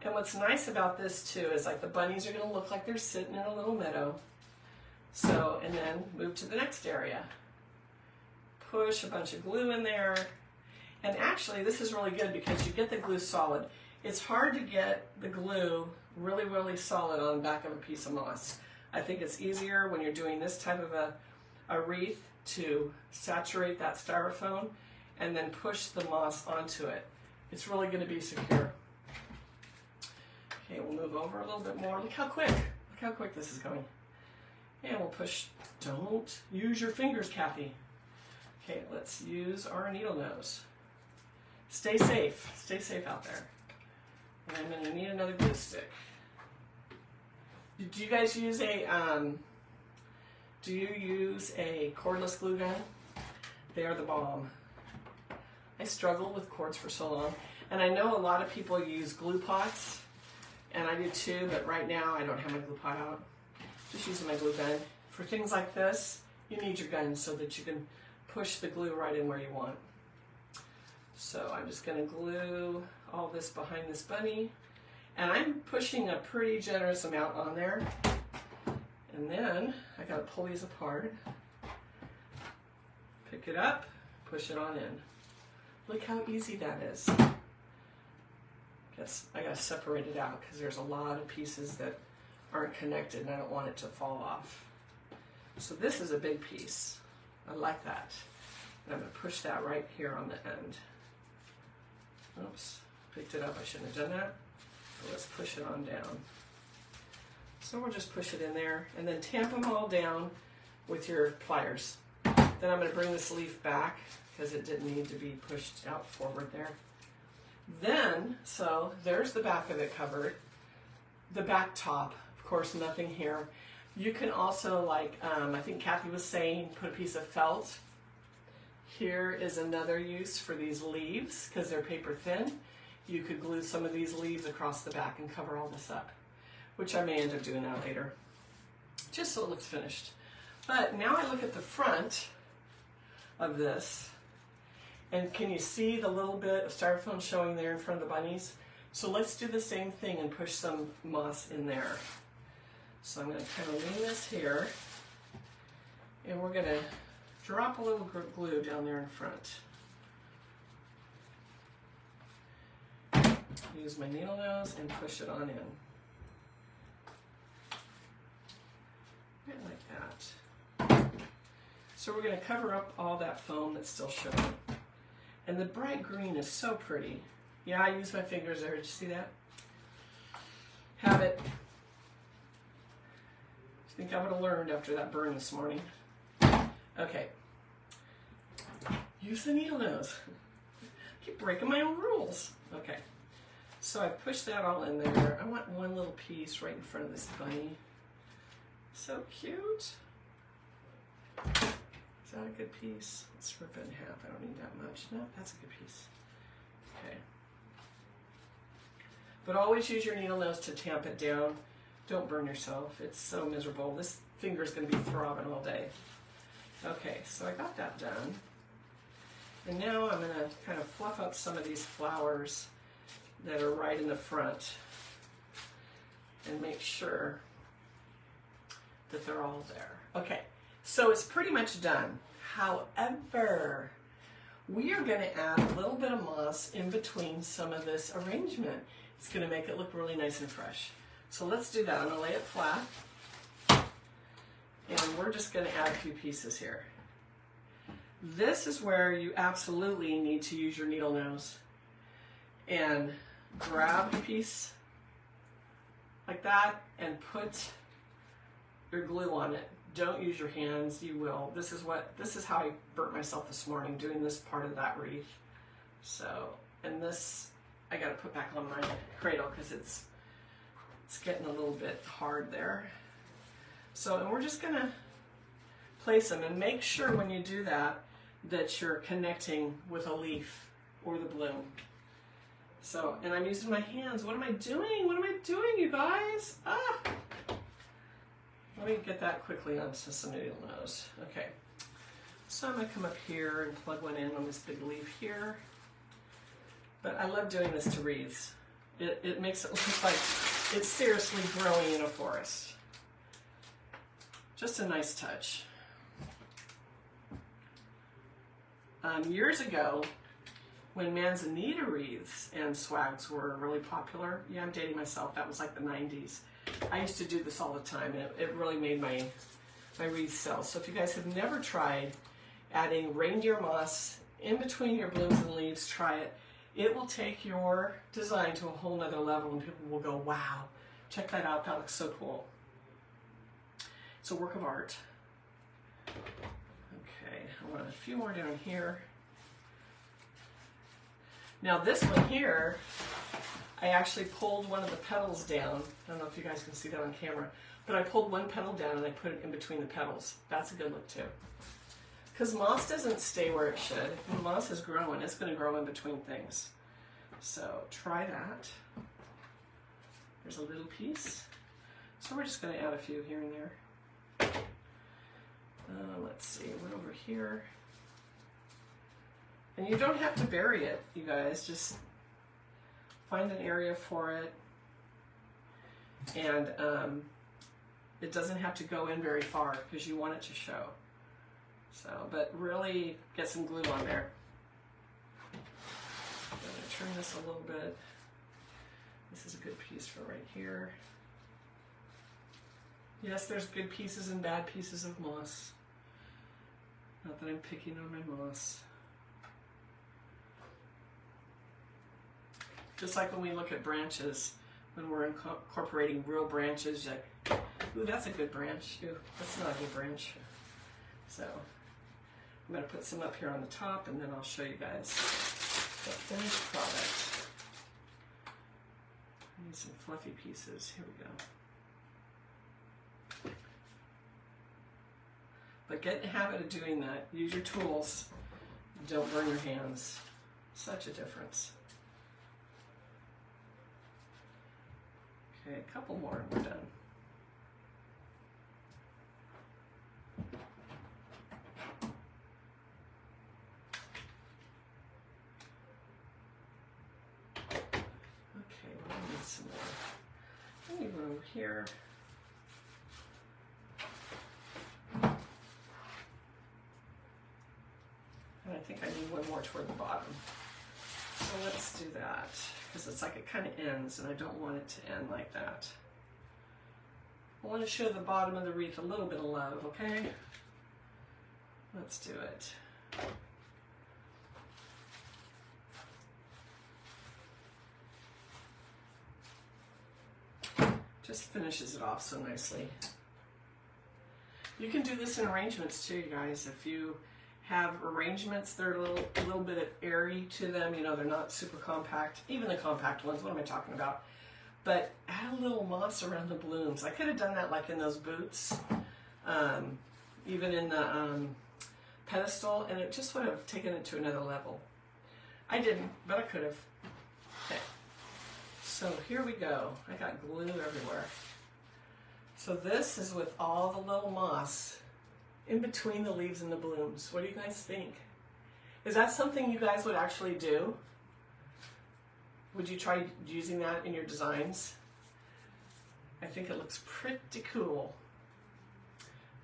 And what's nice about this too is like the bunnies are going to look like they're sitting in a little meadow. So, and then move to the next area. Push a bunch of glue in there. And actually this is really good because you get the glue solid. It's hard to get the glue really, really solid on the back of a piece of moss. I think it's easier when you're doing this type of a wreath to saturate that styrofoam and then push the moss onto it. It's really going to be secure. Okay, we'll move over a little bit more. Look how quick this is going. And we'll push, don't use your fingers, Kathy. Okay, let's use our needle nose. Stay safe out there. And I'm gonna need another glue stick. Do you guys use a, do you use a cordless glue gun? They are the bomb. I struggled with cords for so long. And I know a lot of people use glue pots, and I do too, but right now I don't have my glue pot out. Just using my glue gun. For things like this, you need your gun so that you can push the glue right in where you want. So I'm just gonna glue all this behind this bunny. And I'm pushing a pretty generous amount on there. And then I gotta pull these apart. Pick it up, push it on in. Look how easy that is. Guess I gotta separate it out because there's a lot of pieces that aren't connected and I don't want it to fall off. So this is a big piece. I like that. And I'm gonna push that right here on the end. Oops, picked it up, I shouldn't have done that. But let's push it on down. So we'll just push it in there and then tamp them all down with your pliers. Then I'm gonna bring this leaf back because it didn't need to be pushed out forward there. Then, so there's the back of it covered. The back top, of course, nothing here. You can also, like, I think Kathy was saying, put a piece of felt. Here is another use for these leaves because they're paper thin. You could glue some of these leaves across the back and cover all this up, which I may end up doing that later, just so it looks finished. But now I look at the front of this, and can you see the little bit of styrofoam showing there in front of the bunnies? So let's do the same thing and push some moss in there. So I'm going to kind of lean this here, and we're going to drop a little glue down there in front. Use my needle nose and push it on in. Like that. So we're going to cover up all that foam that's still showing. And the bright green is so pretty. Yeah, I use my fingers there. Did you see that? Have it. I think I would have learned after that burn this morning. Okay. Use the needle nose. I keep breaking my own rules. Okay. So I pushed that all in there. I want one little piece right in front of this bunny. So cute. Is that a good piece? Let's rip it in half. I don't need that much. No, that's a good piece. Okay. But always use your needle nose to tamp it down. Don't burn yourself. It's so miserable. This finger's going to be throbbing all day. Okay, so I got that done. And now I'm going to kind of fluff up some of these flowers that are right in the front and make sure that they're all there. Okay, so it's pretty much done. However, we are going to add a little bit of moss in between some of this arrangement. It's going to make it look really nice and fresh. So let's do that. I'm going to lay it flat, and we're just going to add a few pieces here. This is where you absolutely need to use your needle nose and grab a piece like that and put your glue on it. Don't use your hands, you will. This is how I burnt myself this morning doing this part of that wreath. So, and this I gotta put back on my cradle because it's getting a little bit hard there. So, and we're just gonna place them and make sure when you do that that you're connecting with a leaf or the bloom. So, and I'm using my hands. What am I doing? What am I doing, you guys? Ah! Let me get that quickly onto some needle nose. Okay. So I'm going to come up here and plug one in on this big leaf here. But I love doing this to wreaths. It makes it look like it's seriously growing in a forest. Just a nice touch. Years ago, when manzanita wreaths and swags were really popular, yeah, I'm dating myself, that was like the 90s. I used to do this all the time, and it really made my wreaths sell. So if you guys have never tried adding reindeer moss in between your blooms and leaves, try it. It will take your design to a whole nother level, and people will go, wow, check that out, that looks so cool. It's a work of art. Okay, I want a few more down here. Now this one here, I actually pulled one of the petals down. I don't know if you guys can see that on camera, but I pulled one petal down and I put it in between the petals. That's a good look too. Because moss doesn't stay where it should. When moss is growing, it's going to grow in between things. So try that. There's a little piece. So we're just going to add a few here and there. Let's see, what over here? And you don't have to bury it, you guys. Just find an area for it. And it doesn't have to go in very far because you want it to show. So, but really get some glue on there. I'm going to turn this a little bit. This is a good piece for right here. Yes, there's good pieces and bad pieces of moss. Not that I'm picking on my moss. Just like when we look at branches, when we're incorporating real branches, like, ooh, that's a good branch. Ooh, that's not a good branch. So I'm going to put some up here on the top, and then I'll show you guys the finished product. I need some fluffy pieces. Here we go. But get in the habit of doing that. Use your tools. Don't burn your hands. Such a difference. Okay, a couple more and we're done. Okay, well, I need some more. Let me go over here. And I think I need one more toward the bottom. So let's do that, because it's like it kind of ends, and I don't want it to end like that. I want to show the bottom of the wreath a little bit of love, okay? Let's do it. Just finishes it off so nicely. You can do this in arrangements too, you guys. If you have arrangements, they're a little bit airy to them, you know, they're not super compact. Even the compact ones, what am I talking about? But add a little moss around the blooms. I could have done that like in those boots, even in the pedestal, and it just would have taken it to another level. I didn't, but I could have. Okay. So here we go. I got glue everywhere. So this is with all the little moss in between the leaves and the blooms. What do you guys think? Is that something you guys would actually do? Would you try using that in your designs? I think it looks pretty cool.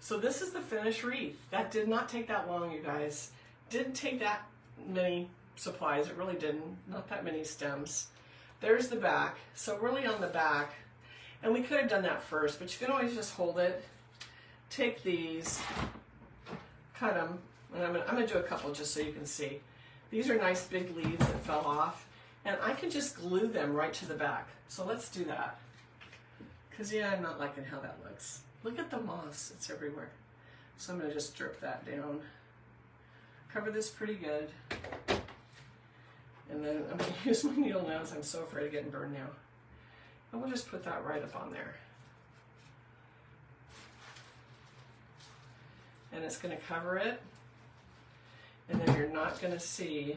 So this is the finished wreath. That did not take that long, you guys. Didn't take that many supplies. It really didn't. Not that many stems. There's the back. So really on the back, and we could have done that first, but you can always just hold it. Take these, cut them, and I'm gonna do a couple just so you can see. These are nice big leaves that fell off, and I can just glue them right to the back. So let's do that. Because yeah, I'm not liking how that looks. Look at the moss, it's everywhere. So I'm gonna just drip that down. Cover this pretty good. And then I'm gonna use my needle nose. I'm so afraid of getting burned now. And we'll just put that right up on there. And it's going to cover it, and then you're not going to see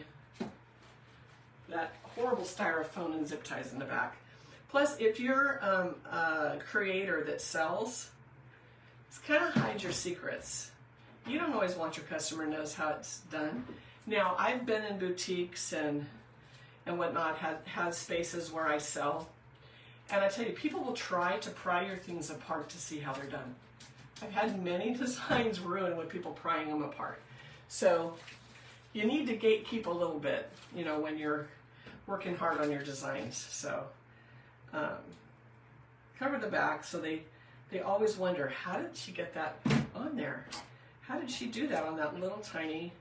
that horrible styrofoam and zip ties in the back. Plus, if you're a creator that sells, it's kind of hide your secrets. You don't always want your customer knows how it's done. Now, I've been in boutiques and whatnot, have spaces where I sell, and I tell you, people will try to pry your things apart to see how they're done. I've had many designs ruined with people prying them apart. So you need to gatekeep a little bit, you know, when you're working hard on your designs. So cover the back so they always wonder, how did she get that on there? How did she do that on that little tiny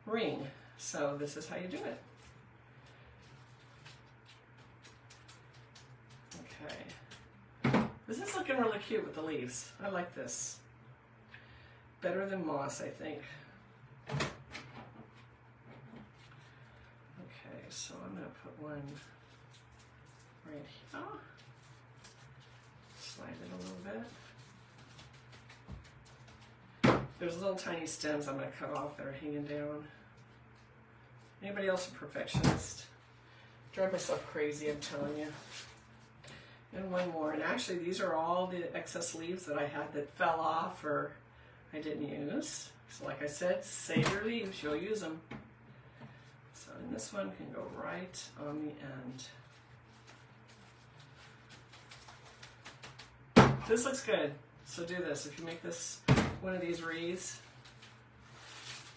ring? So this is how you do it. Okay. This is looking really cute with the leaves. I like this. better than moss, I think. Okay, so I'm going to put one right here. Slide it a little bit. There's little tiny stems I'm going to cut off that are hanging down. Anybody else a perfectionist? Drive myself crazy, I'm telling you. And one more. And actually, these are all the excess leaves that I had that fell off or I didn't use. So like I said, save your leaves, you'll use them. So and this one can go right on the end. This looks good. So do this. If you make this one of these wreaths,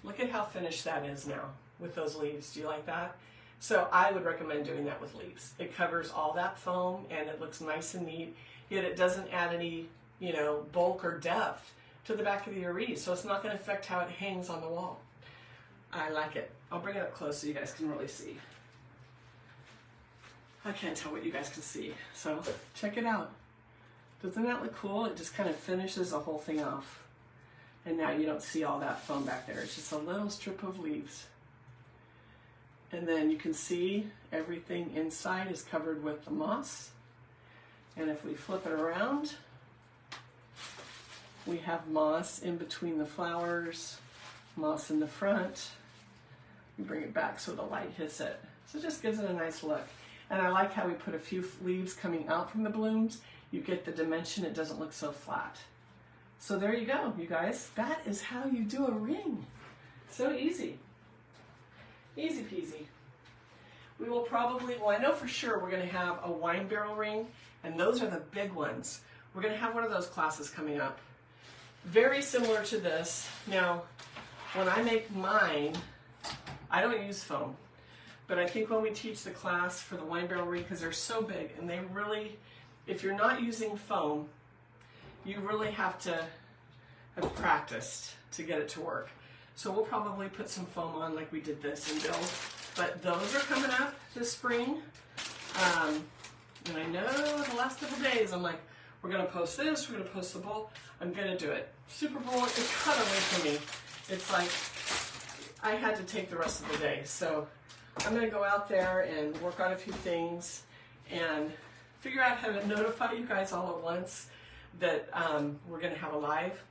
look at how finished that is now with those leaves. Do you like that? So I would recommend doing that with leaves. It covers all that foam and it looks nice and neat, yet it doesn't add any, you know, bulk or depth to the back of your wreath. So it's not going to affect how it hangs on the wall. I like it. I'll bring it up close so you guys can really see. I can't tell what you guys can see. So check it out. Doesn't that look cool? It just kind of finishes the whole thing off. And now you don't see all that foam back there. It's just a little strip of leaves. And then you can see everything inside is covered with the moss. And if we flip it around, we have moss in between the flowers, moss in the front. You bring it back so the light hits it. So it just gives it a nice look. And I like how we put a few leaves coming out from the blooms. You get the dimension, it doesn't look so flat. So there you go, you guys. That is how you do a ring. So easy. Easy peasy. We will probably, well, I know for sure we're going to have a wine barrel ring, and those are the big ones. We're going to have one of those classes coming up. Very similar to this. Now, when I make mine, I don't use foam. But I think when we teach the class for the wine barrel ring, because they're so big, and they really, if you're not using foam, you really have to have practiced to get it to work. So we'll probably put some foam on like we did this and build. But those are coming up this spring. And I know the last couple days I'm like, we're going to post this, we're going to post the bowl. I'm going to do it. Super Bowl, it cut away from me. It's like I had to take the rest of the day. So I'm going to go out there and work on a few things and figure out how to notify you guys all at once that we're going to have a live.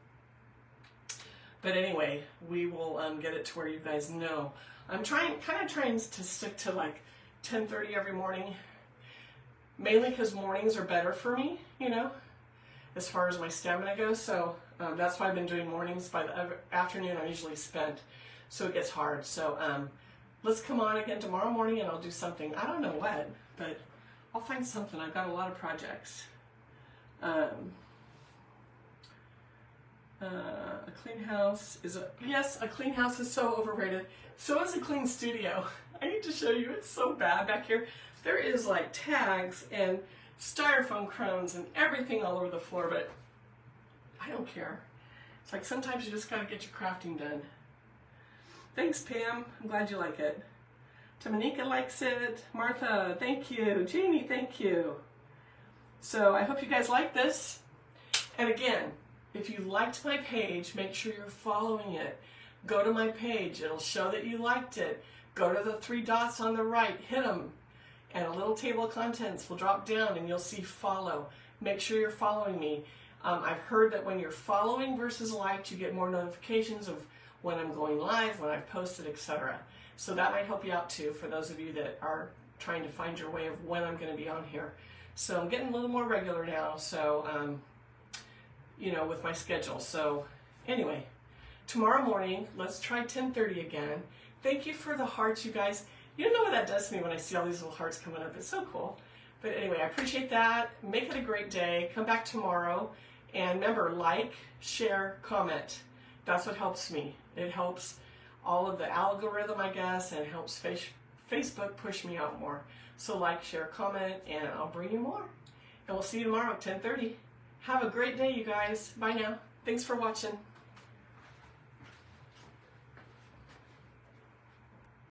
But anyway, we will get it to where you guys know. I'm kind of trying to stick to like 10:30 every morning, mainly because mornings are better for me, you know, as far as my stamina goes. So that's why I've been doing mornings. By the afternoon, I'm usually spent, so it gets hard. So let's come on again tomorrow morning, and I'll do something. I don't know what, but I'll find something. I've got a lot of projects. A clean house is yes, a clean house is so overrated. So is a clean studio. I need to show you, it's so bad back here. There is like tags and styrofoam crumbs and everything all over the floor, but I don't care. It's like sometimes you just gotta get your crafting done. Thanks, Pam. I'm glad you like it. Tamanika likes it. Martha, thank you. Jamie, thank you. So I hope you guys like this. And again, if you liked my page, make sure you're following it. Go to my page. It'll show that you liked it. Go to the 3 dots on the right. Hit them. And a little table of contents will drop down and you'll see follow. Make sure you're following me. I've heard that when you're following versus liked, you get more notifications of when I'm going live, when I've posted, etc. So that might help you out too for those of you that are trying to find your way of when I'm going to be on here. So I'm getting a little more regular now. So, you know, with my schedule. So anyway, tomorrow morning, let's try 10:30 again. Thank you for the hearts, you guys. You don't know what that does to me when I see all these little hearts coming up. It's so cool. But anyway, I appreciate that. Make it a great day. Come back tomorrow. And remember, like, share, comment. That's what helps me. It helps all of the algorithm, I guess, and helps Facebook push me out more. So like, share, comment, and I'll bring you more. And we'll see you tomorrow at 10:30. Have a great day, you guys. Bye now. Thanks for watching.